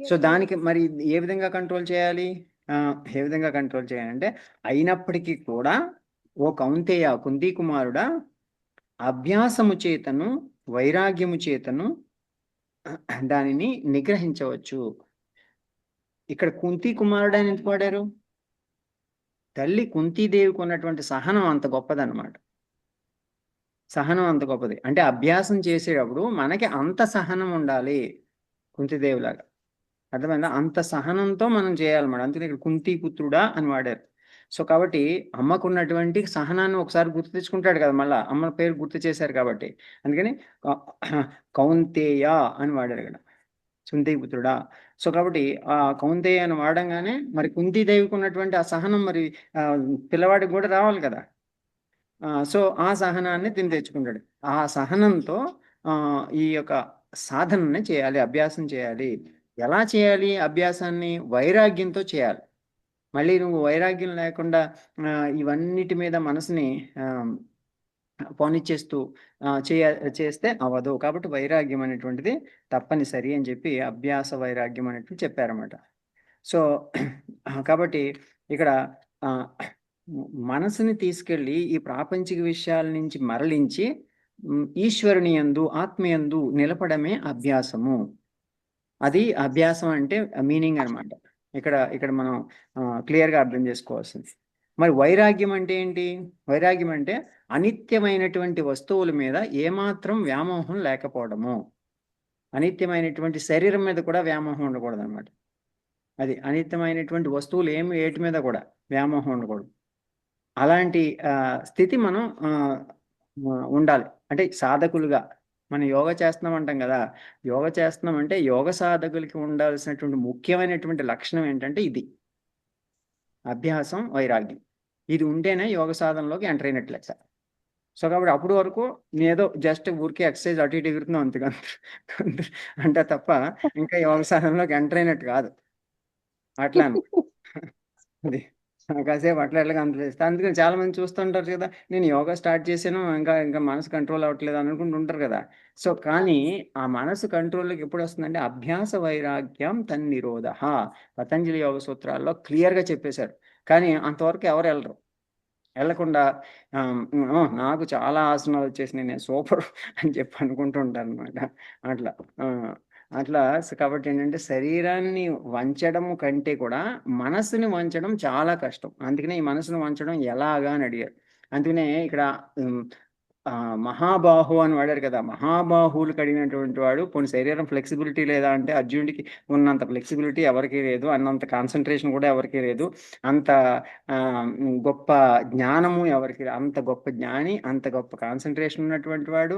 సో దానికి మరి ఏ విధంగా కంట్రోల్ చేయాలి? ఏ విధంగా కంట్రోల్ చేయాలంటే, అయినప్పటికీ కూడా ఓ కౌంతేయ, కుంతి కుమారుడా, అభ్యాసము చేతను వైరాగ్యము చేతను దానిని నిగ్రహించవచ్చు. ఇక్కడ కుంతి కుమారుడు అని ఎందుకు వాడారు? తల్లి కుంతీదేవికి ఉన్నటువంటి సహనం అంత గొప్పదన్నమాట. సహనం అంత గొప్పది. అంటే అభ్యాసం చేసేటప్పుడు మనకి అంత సహనం ఉండాలి కుంతిదేవిలాగా. అర్థమైందా? అంత సహనంతో మనం చేయాలన్నమాట. అందుకని ఇక్కడ కుంతి పుత్రుడా అని వాడారు. సో కాబట్టి అమ్మకున్నటువంటి సహనాన్ని ఒకసారి గుర్తు తెచ్చుకుంటాడు కదా, మళ్ళీ అమ్మ పేరు గుర్తు చేశారు కాబట్టి అందుకని కౌంతేయ అని వాడారు ఇక్కడ, కుంతి పుత్రుడా. సో కాబట్టి ఆ కౌంతేయ అని వాడంగానే మరి కుంతీదేవికి ఉన్నటువంటి ఆ సహనం మరి పిల్లవాడికి కూడా రావాలి కదా. సో ఆ సహనాన్ని తిని తెచ్చుకుంటాడు. ఆ సహనంతో ఈ యొక్క సాధనని చేయాలి, అభ్యాసం చేయాలి. ఎలా చేయాలి అభ్యాసాన్ని? వైరాగ్యంతో చేయాలి. మళ్ళీ నువ్వు వైరాగ్యం లేకుండా ఇవన్నిటి మీద మనసుని పోనిచ్చేస్తూ చేస్తే అవ్వదు. కాబట్టి వైరాగ్యం అనేటువంటిది తప్పనిసరి అని చెప్పి అభ్యాస వైరాగ్యం అనేటువంటి చెప్పారన్నమాట. సో కాబట్టి ఇక్కడ మనసుని తీసుకెళ్ళి ఈ ప్రాపంచిక విషయాల నుంచి మరలించి ఈశ్వరుని యందు ఆత్మయందు నిలపడమే అభ్యాసము. అది అభ్యాసం అంటే మీనింగ్ అనమాట. ఇక్కడ మనం క్లియర్గా అర్థం చేసుకోవాల్సింది. మరి వైరాగ్యం అంటే ఏంటి? వైరాగ్యం అంటే అనిత్యమైనటువంటి వస్తువుల మీద ఏమాత్రం వ్యామోహం లేకపోవడము. అనిత్యమైనటువంటి శరీరం మీద కూడా వ్యామోహం ఉండకూడదు అనమాట. అది అనిత్యమైనటువంటి వస్తువులు ఏటి మీద కూడా వ్యామోహం ఉండకూడదు. అలాంటి స్థితి మనం ఉండాలి. అంటే సాధకులుగా మనం యోగా చేస్తున్నాం అంటాం కదా, యోగా చేస్తున్నాం అంటే యోగ సాధకులకి ఉండాల్సినటువంటి ముఖ్యమైనటువంటి లక్షణం ఏంటంటే ఇది అభ్యాసం, వైరాగ్యం. ఇది ఉంటేనే యోగ సాధనలోకి ఎంటర్ అయినట్లు లెక్క. సో కాబట్టి అప్పుడు వరకు నేదో జస్ట్ ఊరికే ఎక్సర్సైజ్ అటు ఇటు ఎగురుతున్నాం అంతగా అంటే తప్ప ఇంకా యోగ సాధనలోకి ఎంటర్ అయినట్టు కాదు. అట్లా అది కాసేపు అట్లా అంత చేస్తా. అందుకని చాలా మంది చూస్తుంటారు కదా, నేను యోగా స్టార్ట్ చేశాను ఇంకా మనసు కంట్రోల్ అవ్వట్లేదు అనుకుంటుంటారు కదా. సో కానీ ఆ మనసు కంట్రోల్లోకి ఎప్పుడు వస్తుందంటే అభ్యాస వైరాగ్యం తన్నిరోధ, పతంజలి యోగ సూత్రాల్లో క్లియర్గా చెప్పేశారు. కానీ అంతవరకు ఎవరు వెళ్ళకుండా నాకు చాలా ఆసనాలు వచ్చేసినాయి, నేను సూపర్ అని చెప్పి అనుకుంటుంటారు అనమాట. అట్లా కాబట్టి ఏంటంటే శరీరాన్ని వంచడం కంటే కూడా మనసుని వంచడం చాలా కష్టం. అందుకనే ఈ మనసును వంచడం ఎలాగా అని అడిగారు. అందుకనే ఇక్కడ మహాబాహు అని వాడారు కదా. మహాబాహువులు కడిగినటువంటి వాడు పోనీ శరీరం ఫ్లెక్సిబిలిటీ లేదా అంటే అర్జునుడికి ఉన్నంత ఫ్లెక్సిబిలిటీ ఎవరికీ లేదు, అన్నంత కాన్సన్ట్రేషన్ కూడా ఎవరికీ లేదు, అంత గొప్ప జ్ఞానము ఎవరికి, అంత గొప్ప జ్ఞాని, అంత గొప్ప కాన్సన్ట్రేషన్ ఉన్నటువంటి వాడు,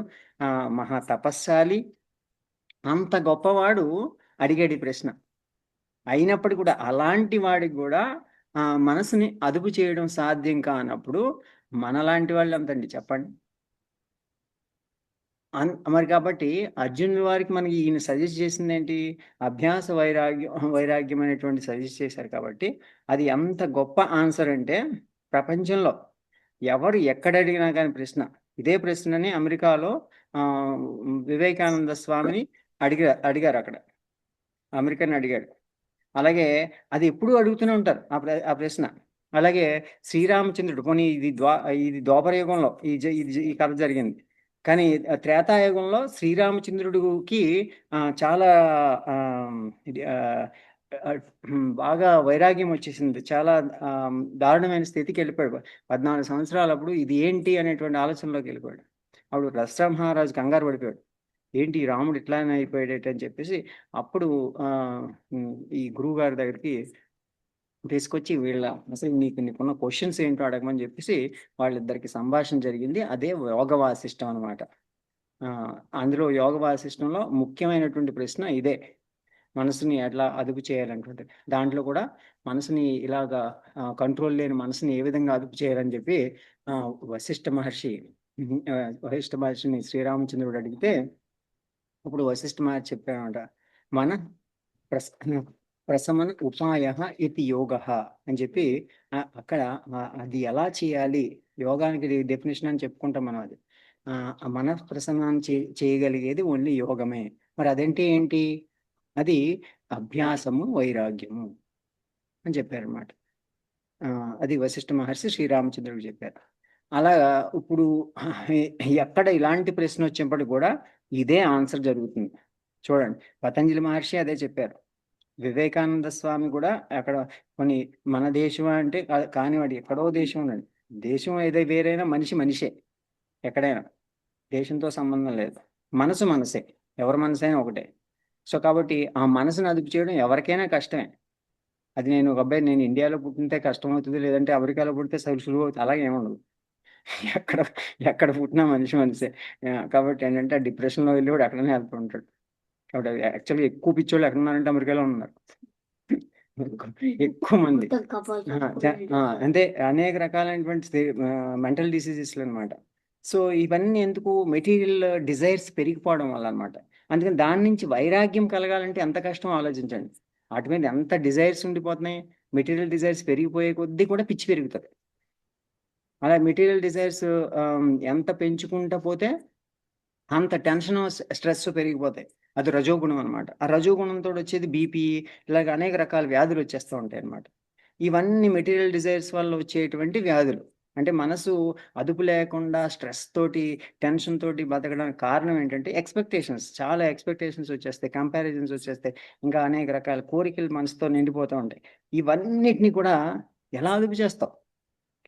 మహా తపస్శాలి, అంత గొప్పవాడు అడిగాడు ఈ ప్రశ్న. అయినప్పటికీ కూడా అలాంటి వాడికి కూడా మనసుని అదుపు చేయడం సాధ్యం కానప్పుడు మనలాంటి వాళ్ళు ఎంతండి చెప్పండి. మరి కాబట్టి అర్జునుడి వారికి మనకి ఈయన సజెస్ట్ చేసింది ఏంటి? అభ్యాస వైరాగ్యం అనేటువంటి సజెస్ట్ చేశారు. కాబట్టి అది ఎంత గొప్ప ఆన్సర్ అంటే ప్రపంచంలో ఎవరు ఎక్కడ అడిగినా కానీ ప్రశ్న ఇదే ప్రశ్నని అమెరికాలో వివేకానంద స్వామిని అడిగారు అక్కడ, అమెరికన్ అడిగాడు. అలాగే అది ఎప్పుడూ అడుగుతూనే ఉంటారు ఆ ప్రశ్న. అలాగే శ్రీరామచంద్రుడు పోనీ ఇది ద్వాపర యుగంలో ఈ కథ జరిగింది. కానీ త్రేతాయుగంలో శ్రీరామచంద్రుడికి చాలా బాగా వైరాగ్యం వచ్చేసింది. చాలా దారుణమైన స్థితికి వెళ్ళిపోయాడు. 14 సంవత్సరాలప్పుడు ఇది ఏంటి అనేటువంటి ఆలోచనలోకి వెళ్ళిపోయాడు. అప్పుడు దశరథ మహారాజు కంగారు పడిపోయాడు. ఏంటి రాముడు ఇట్లానే అయిపోయాడేటి అని చెప్పేసి అప్పుడు ఈ గురువు గారి దగ్గరికి తీసుకొచ్చి అసలు నీకున్న క్వశ్చన్స్ ఏంటో అడగమని చెప్పేసి వాళ్ళిద్దరికి సంభాషణ జరిగింది. అదే యోగ వాసిష్టం అనమాట. అందులో యోగ వాసిష్టంలో ముఖ్యమైనటువంటి ప్రశ్న ఇదే, మనసుని ఎట్లా అదుపు చేయాలనుకుంటే. దాంట్లో కూడా మనసుని ఇలాగా కంట్రోల్ లేని మనసుని ఏ విధంగా అదుపు చేయాలని చెప్పి వశిష్ఠ మహర్షిని శ్రీరామచంద్రుడు అడిగితే అప్పుడు వశిష్ఠ మహర్షి చెప్పారన్నమాట, మన ప్రశమన ఉపాయ ఇది యోగ అని చెప్పి అక్కడ అది ఎలా చేయాలి, యోగానికి డెఫినేషన్ అని చెప్పుకుంటాం మనం. అది మన ప్రసన్నాన్ని చేయగలిగేది ఓన్లీ యోగమే. మరి అదేంటి ఏంటి? అది అభ్యాసము వైరాగ్యము అని చెప్పారన్నమాట. అది వశిష్ఠ మహర్షి శ్రీరామచంద్రుడికి చెప్పారు. అలాగా ఇప్పుడు ఎక్కడ ఇలాంటి ప్రశ్న వచ్చినప్పుడు కూడా ఇదే ఆన్సర్ జరుగుతుంది. చూడండి, పతంజలి మహర్షి అదే చెప్పారు. వివేకానంద స్వామి కూడా అక్కడ కొన్ని మన దేశం అంటే కానివాడి ఎక్కడో దేశం ఉన్నది. దేశం ఏదో వేరైనా మనిషే. ఎక్కడైనా దేశంతో సంబంధం లేదు. మనసు మనసే, ఎవరి మనసైనా ఒకటే. సో కాబట్టి ఆ మనసును అదుపు చేయడం ఎవరికైనా కష్టమే. అది నేను ఒక అబ్బాయి నేను ఇండియాలో పుట్టితే కష్టం అవుతుంది, లేదంటే అమెరికాలో పుడితే సులువు అవుతుంది, అలాగే ఏముండదు. ఎక్కడ ఎక్కడ పుట్టినా మనిషే. కాబట్టి ఏంటంటే డిప్రెషన్లో వెళ్ళి కూడా అక్కడనే వెళ్తూ ఉంటాడు. కాబట్టి యాక్చువల్గా ఎక్కువ పిచ్చోళ్ళు ఎక్కడ ఉన్నారంటే అమెరికాలో ఉన్నారు, ఎక్కువ మంది. అంటే అనేక రకాలైనటువంటి మెంటల్ డిసీజెస్లు అనమాట. సో ఇవన్నీ ఎందుకు? మెటీరియల్ డిజైర్స్ పెరిగిపోవడం వల్ల అనమాట. అందుకని దాని నుంచి వైరాగ్యం కలగాలంటే ఎంత కష్టం ఆలోచించండి. వాటి మీద ఎంత డిజైర్స్ ఉండిపోతున్నాయి. మెటీరియల్ డిజైర్స్ పెరిగిపోయే కొద్దీ కూడా పిచ్చి పెరుగుతుంది. అలా మెటీరియల్ డిజైర్స్ ఎంత పెంచుకుంటా పోతే అంత టెన్షన్, స్ట్రెస్ పెరిగిపోతాయి. అది రజోగుణం అనమాట. ఆ రజోగుణంతో వచ్చేది బీపీ, ఇలాగ అనేక రకాల వ్యాధులు వచ్చేస్తూ ఉంటాయి అన్నమాట. ఇవన్నీ మెటీరియల్ డిజైర్స్ వల్ల వచ్చేటువంటి వ్యాధులు. అంటే మనసు అదుపు లేకుండా స్ట్రెస్ తోటి, టెన్షన్ తోటి బతకడానికి కారణం ఏంటంటే ఎక్స్పెక్టేషన్స్. చాలా ఎక్స్పెక్టేషన్స్ వచ్చేస్తాయి, కంపారిజన్స్ వచ్చేస్తాయి, ఇంకా అనేక రకాల కోరికలు మనసుతో నిండిపోతూ ఉంటాయి. ఇవన్నిటిని కూడా ఎలా అదుపు చేస్తావు?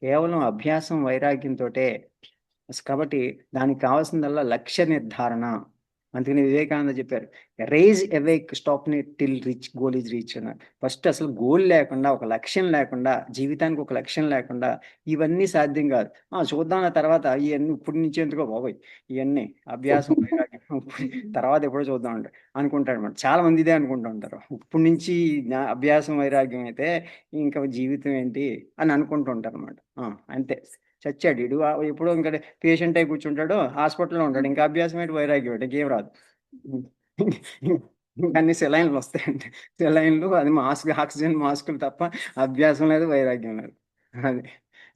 కేవలం అభ్యాసం, వైరాగ్యంతోటే. కాబట్టి దానికి కావాల్సిందల్లా లక్ష్య నిర్ధారణ. అందుకని వివేకానంద చెప్పారు, rise awake, stop till reach goal is reach అన్నారు. ఫస్ట్ అసలు గోల్ లేకుండా, ఒక లక్ష్యం లేకుండా, జీవితానికి ఒక లక్ష్యం లేకుండా ఇవన్నీ సాధ్యం కాదు. చూద్దాం ఆ తర్వాత, ఇవన్నీ ఇప్పుడు నుంచి ఎందుకో బాబోయ్, ఇవన్నీ అభ్యాసం తర్వాత ఎప్పుడో చూద్దాం అంటే అనుకుంటాడు అనమాట. చాలా మంది ఇదే అనుకుంటూ ఉంటారు. ఇప్పటి నుంచి అభ్యాసం వైరాగ్యం అయితే ఇంకా జీవితం ఏంటి అని అనుకుంటూ ఉంటారు అనమాట. అంతే, చచ్చాడు ఇడు. ఎప్పుడో ఇంకా పేషెంట్ అయి కూర్చుంటాడు, హాస్పిటల్లో ఉంటాడు. ఇంకా అభ్యాసం ఏంటి, వైరాగ్యం ఏంటి, ఇంకేం రాదు. ఇంకా అన్ని సెలైన్లు వస్తాయండి, సెలైన్లు, అది ఆక్సిజన్ మాస్కులు తప్ప అభ్యాసం లేదు, వైరాగ్యం లేదు. అది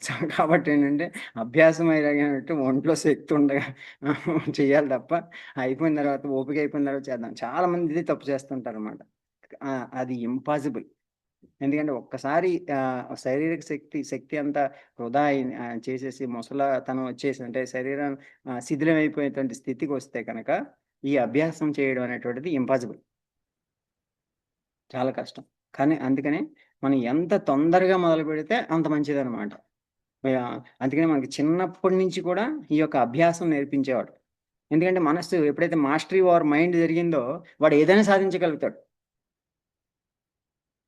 సో కాబట్టి ఏంటంటే అభ్యాసం వైరాగ్యం అంటే ఒంట్లో శక్తి ఉండగా చేయాలి తప్ప అయిపోయిన తర్వాత, ఓపిక అయిపోయిన తర్వాత చేద్దాం. చాలా మంది ఇది తప్పు చేస్తుంటారు అనమాట. అది ఇంపాసిబుల్. ఎందుకంటే ఒక్కసారి శారీరక శక్తి అంతా వృధా చేసేసి ముసలతనం వచ్చేసి, అంటే శరీరం శిథిలం అయిపోయేటువంటి స్థితికి వస్తే కనుక ఈ అభ్యాసం చేయడం అనేటువంటిది ఇంపాసిబుల్, చాలా కష్టం. కానీ అందుకనే మనం ఎంత తొందరగా మొదలు పెడితే అంత మంచిదన్నమాట. అందుకని మనకి చిన్నప్పటి నుంచి కూడా ఈ యొక్క అభ్యాసం నేర్పించేవాడు. ఎందుకంటే మనసు ఎప్పుడైతే మాస్టరీ ఓవర్ మైండ్ జరిగిందో వాడు ఏదైనా సాధించగలుగుతాడు.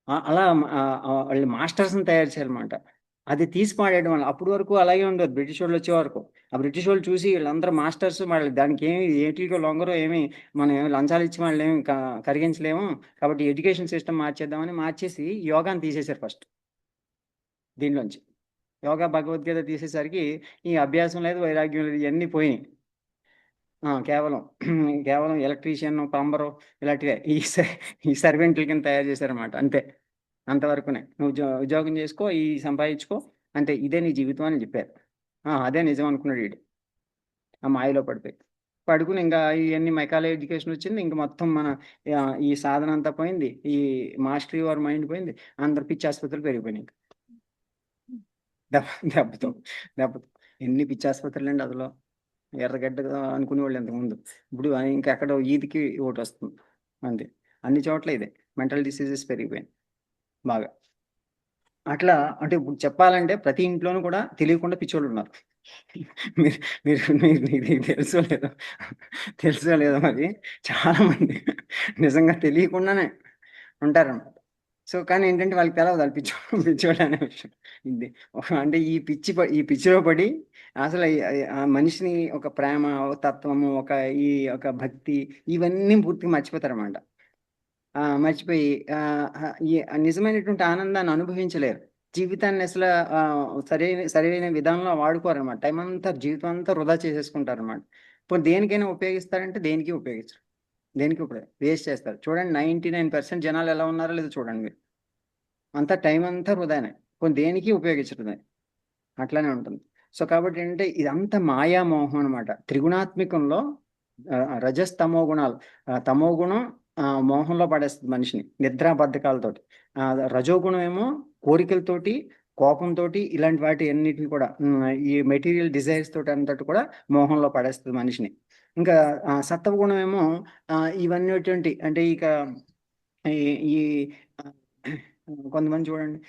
అలా వాళ్ళు మాస్టర్స్ని తయారు చేయాలన్నమాట. అది తీసి పాడేయడం వల్ల అప్పటి వరకు అలాగే ఉండదు. బ్రిటిష్ వాళ్ళు వచ్చే వరకు ఆ బ్రిటిష్ వాళ్ళు చూసి వీళ్ళందరూ మాస్టర్స్, వాళ్ళు దానికి ఏటికో లొంగరో ఏమి, మనం ఏమి లంచాలు ఇచ్చి వాళ్ళు ఏమి కరిగించలేము, కాబట్టి ఎడ్యుకేషన్ సిస్టమ్ మార్చేద్దామని మార్చేసి యోగాని తీసేశారు ఫస్ట్. దీనిలోంచి యోగా, భగవద్గీత తీసేసరికి ఈ అభ్యాసం లేదు, వైరాగ్యం లేదు, ఇవన్నీ పోయినాయి. కేవలం ఎలక్ట్రీషియన్, ప్లంబరు ఇలాంటివే ఈ సర్వెంట్ల కింద తయారు చేశారన్నమాట. అంతే, అంతవరకునే. నువ్వు ఉద్యోగం చేసుకో, ఈ సంపాదించుకో, అంతే, ఇదే నీ జీవితం అని చెప్పారు. అదే నిజం అనుకున్నాడు వీడు. ఆ మాయలో పడుకుని ఇంకా ఇవన్నీ మెకాల ఎడ్యుకేషన్ వచ్చింది. ఇంక మొత్తం మన ఈ సాధన అంతా పోయింది, ఈ మాస్టరీ వారి మైండ్ పోయింది, అందరు పిచ్చి ఆసుపత్రులు పెరిగిపోయినాయి. దెబ్బతో దెబ్బతో ఎన్ని పిచ్చి ఆసుపత్రులు అండి అందులో. ఎర్రగడ్డ అనుకునేవాళ్ళు ఇంతకుముందు, ఇప్పుడు ఇంకెక్కడో ఈదికి ఒకటి వస్తుంది అంతే. అన్ని చోట్ల ఇదే మెంటల్ డిసీజెస్ పెరిగిపోయాయి బాగా. అట్లా అంటే ఇప్పుడు చెప్పాలంటే ప్రతి ఇంట్లోనూ కూడా తెలియకుండా పిచ్చోళ్ళు ఉన్నారు. మీరు మీరు మీకు తెలుసో లేదో మరి, చాలా మంది నిజంగా తెలియకుండానే ఉంటారన్నమాట. సో కానీ ఏంటంటే వాళ్ళకి తెలవదు వాళ్ళు పిచ్చోడు అనే విషయం. ఇది అంటే ఈ పిచ్చిలో పడి అసలు ఆ మనిషిని ఒక ప్రేమ, ఒక తత్వము, ఒక భక్తి, ఇవన్నీ పూర్తిగా మర్చిపోతారన్నమాట. మర్చిపోయి ఈ నిజమైనటువంటి ఆనందాన్ని అనుభవించలేరు. జీవితాన్ని అసలు సరైన విధానంలో వాడుకోరనమాట. టైం అంతా, జీవితం అంతా వృధా చేసేసుకుంటారనమాట. ఇప్పుడు దేనికైనా ఉపయోగిస్తారంటే దేనికి ఉపయోగించరు. దేనికి వేస్ట్ చేస్తారు. చూడండి 99% జనాలు ఎలా ఉన్నారో లేదో చూడండి మీరు. అంతా టైం అంతా వృధానే, కొన్ని దేనికి ఉపయోగించడం అట్లానే ఉంటుంది. సో కాబట్టి ఏంటంటే ఇదంతా మాయామోహం అనమాట. త్రిగుణాత్మికంలో రజస్తమో గుణాలు, తమో గుణం మోహంలో పడేస్తుంది మనిషిని నిద్రా బద్ధకాలతోటి. రజోగుణం ఏమో కోరికలతోటి, కోపంతో, ఇలాంటి వాటి అన్నిటిని కూడా ఈ మెటీరియల్ డిజైర్స్ తోటి అంతటి కూడా మోహంలో పడేస్తుంది మనిషిని. ఇంకా సత్వగుణం ఏమో ఇవన్నీ అంటే ఇక ఈ కొంతమంది చూడండి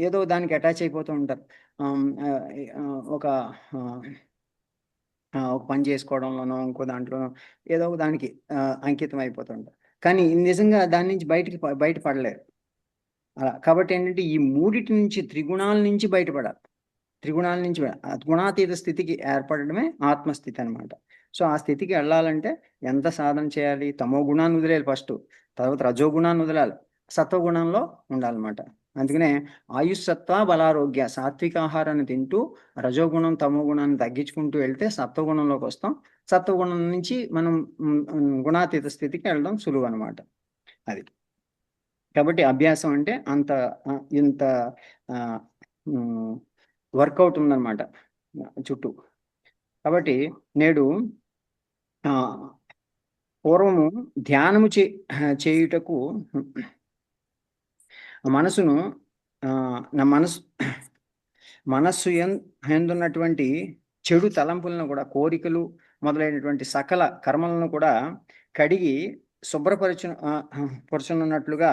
ఏదో దానికి అటాచ్ అయిపోతూ ఉంటారు. ఒక ఒక పని చేసుకోవడంలోనో ఇంకో దాంట్లోనో ఏదో ఒక దానికి అంకితం అయిపోతుంటారు. కానీ నిజంగా దాని నుంచి బయటపడలేరు. అలా కాబట్టి ఏంటంటే ఈ మూడిటి నుంచి, త్రిగుణాల నుంచి బయటపడాలి. త్రిగుణాల నుంచి గుణాతీత స్థితికి ఏర్పడడమే ఆత్మస్థితి అనమాట. సో ఆ స్థితికి వెళ్ళాలంటే ఎంత సాధన చేయాలి? తమో గుణాన్ని వదిలేయాలి ఫస్ట్, తర్వాత రజోగుణాన్ని వదలాలి, సత్వగుణంలో ఉండాలన్నమాట. అందుకనే ఆయుస్సత్వ బలారోగ్య, సాత్విక ఆహారాన్ని తింటూ రజోగుణం తమో గుణాన్ని తగ్గించుకుంటూ వెళ్తే సత్వగుణంలోకి వస్తాం. సత్వగుణం నుంచి మనం గుణాతీత స్థితికి వెళ్ళడం సులువు అనమాట. అది కాబట్టి అభ్యాసం అంటే ఇంత వర్కౌట్ ఉందన్నమాట చుట్టూ. కాబట్టి నేడు పూర్వము ధ్యానము చేయుటకు మనసును నా మనస్సు ఎందున్నటువంటి చెడు తలంపులను కూడా, కోరికలు మొదలైనటువంటి సకల కర్మలను కూడా కడిగి శుభ్రపరచున్నట్లుగా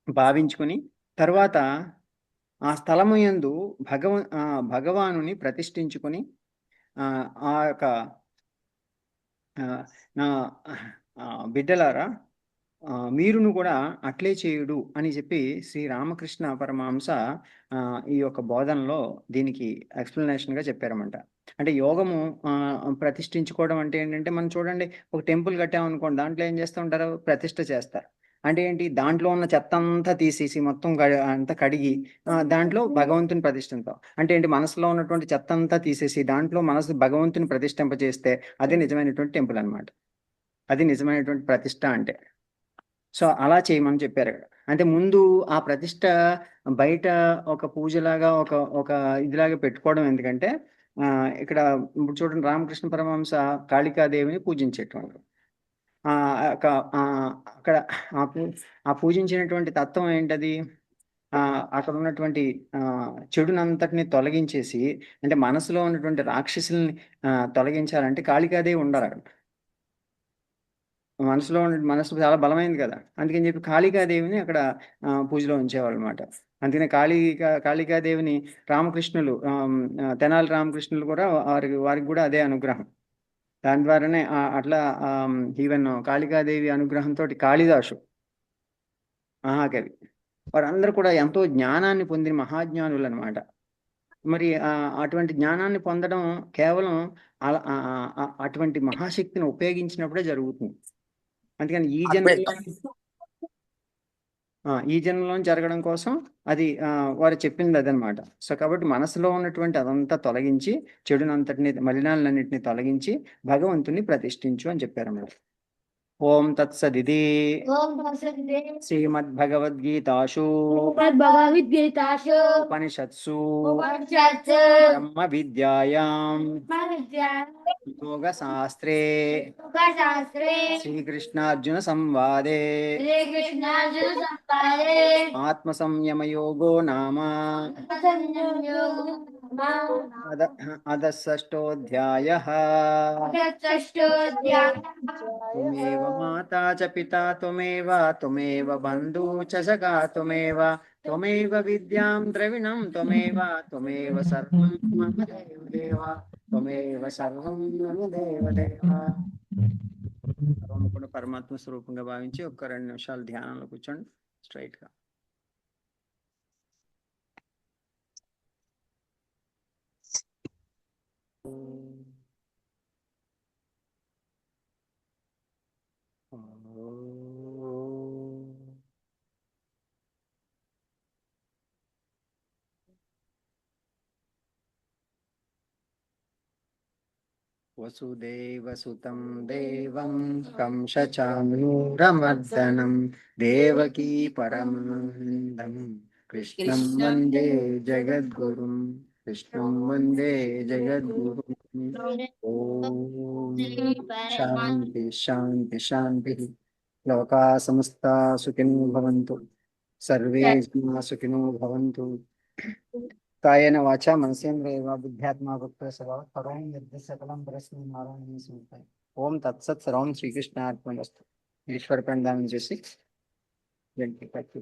భావించుకుని తర్వాత ఆ స్థలము యందు భగవానుని ప్రతిష్ఠించుకొని ఆ యొక్క నా బిడ్డలారా మీరును కూడా అట్లే చేయుడు అని చెప్పి శ్రీ రామకృష్ణ పరమహంస ఈ యొక్క బోధనలో దీనికి ఎక్స్ప్లెనేషన్గా చెప్పారన్నమాట. అంటే యోగము ప్రతిష్ఠించుకోవడం అంటే ఏంటంటే, మనం చూడండి ఒక టెంపుల్ కట్టామనుకోండి, దాంట్లో ఏం చేస్తూ ఉంటారు? ప్రతిష్ఠ చేస్తారు. అంటే ఏంటి? దాంట్లో ఉన్న చెత్త అంతా తీసేసి మొత్తం అంతా కడిగి దాంట్లో భగవంతుని ప్రతిష్ఠిస్తాం. అంటే ఏంటి? మనసులో ఉన్నటువంటి చెత్త అంతా తీసేసి దాంట్లో భగవంతుని ప్రతిష్ఠింపజేస్తే అదే నిజమైనటువంటి టెంపుల్ అనమాట. అది నిజమైనటువంటి ప్రతిష్ఠ అంటే. సో అలా చేయమని చెప్పారు అక్కడ. అంటే ముందు ఆ ప్రతిష్ఠ బయట ఒక పూజలాగా, ఒక ఇదిలాగా పెట్టుకోవడం ఎందుకంటే, ఇక్కడ ఇప్పుడు చూడండి రామకృష్ణ పరమహంస కాళికాదేవిని పూజించేటువంటి అక్కడ ఆ పూజించినటువంటి తత్వం ఏంటది? అక్కడ ఉన్నటువంటి చెడునంతటిని తొలగించేసి, అంటే మనసులో ఉన్నటువంటి రాక్షసుల్ని తొలగించాలంటే కాళికాదేవి ఉండాలి అక్కడ. మనసు చాలా బలమైంది కదా, అందుకని చెప్పి కాళికాదేవిని అక్కడ పూజలో ఉంచేవాళ్ళు అనమాట. అందుకనే కాళికాదేవిని రామకృష్ణులు, తెనాలి రామకృష్ణులు కూడా వారికి కూడా అదే అనుగ్రహం. దాని ద్వారానే అట్లా ఈవెన్ కాళికాదేవి అనుగ్రహంతో కాళిదాసు మహాకవి, వారందరూ కూడా ఎంతో జ్ఞానాన్ని పొందిన మహాజ్ఞానులు అనమాట. మరి అటువంటి జ్ఞానాన్ని పొందడం కేవలం అటువంటి మహాశక్తిని ఉపయోగించినప్పుడే జరుగుతుంది. అందుకని ఈ జన్మలో జరగడం కోసం అది వారు చెప్పింది అదనమాట. సో కాబట్టి మనసులో ఉన్నటువంటి అదంతా తొలగించి, చెడునంతటిని, మలినాలన్నింటినీ తొలగించి భగవంతుని ప్రతిష్ఠించు అని చెప్పారన్నమాట. ఓం తత్సదితి ఓం తత్సదితి శ్రీమద్భగవద్గీతాసు భగవద్గీతాసు ఉపనిషత్సు ఉపనిషత్సు బ్రహ్మ విద్యాయాం బ్రహ్మవిద్యాయాం యోగశాస్త్రే యోగశాస్త్రే శ్రీకృష్ణార్జున సంవాదే శ్రీకృష్ణార్జున సంవాదే ఆత్మసంయమయోగో నామ అదషష్టోధ్యాయః. త్వమేవ మాతా చ పితా త్వమేవ బంధూ చ సఖా త్వమేవ విద్యాం ద్రవిణం త్వమేవ సర్వం మమ దేవదేవ త్వమేవ సర్వం మమ దేవదేవ. కూడా పరమాత్మ స్వరూపంగా భావించి ఒక్క 2 నిమిషాలు ధ్యానంలో కూర్చోండి స్ట్రైట్ గా. వసుదేవసుతం దేవం కంసచానూరమర్దనం దేవకీ పరమానందం కృష్ణం వందే జగద్గురుం ఓం శాంతి శాంతి శాంతి. లోకా సమస్తా సుఖినో భవంతు, సర్వే జనా సుఖినో భవంతు. కాయేన వాచా మనసేంద్రియా బుద్ధ్యాత్మా భక్త స్వభావాత్ కరోమి యద్యత్ సకలం పరస్మై నారాయణాయ సమర్పయామి. ఓం తత్సత్. సర్వం శ్రీకృష్ణార్పణమస్తు. ఈశ్వర ప్రణామం చేసి గంటకి పట్టి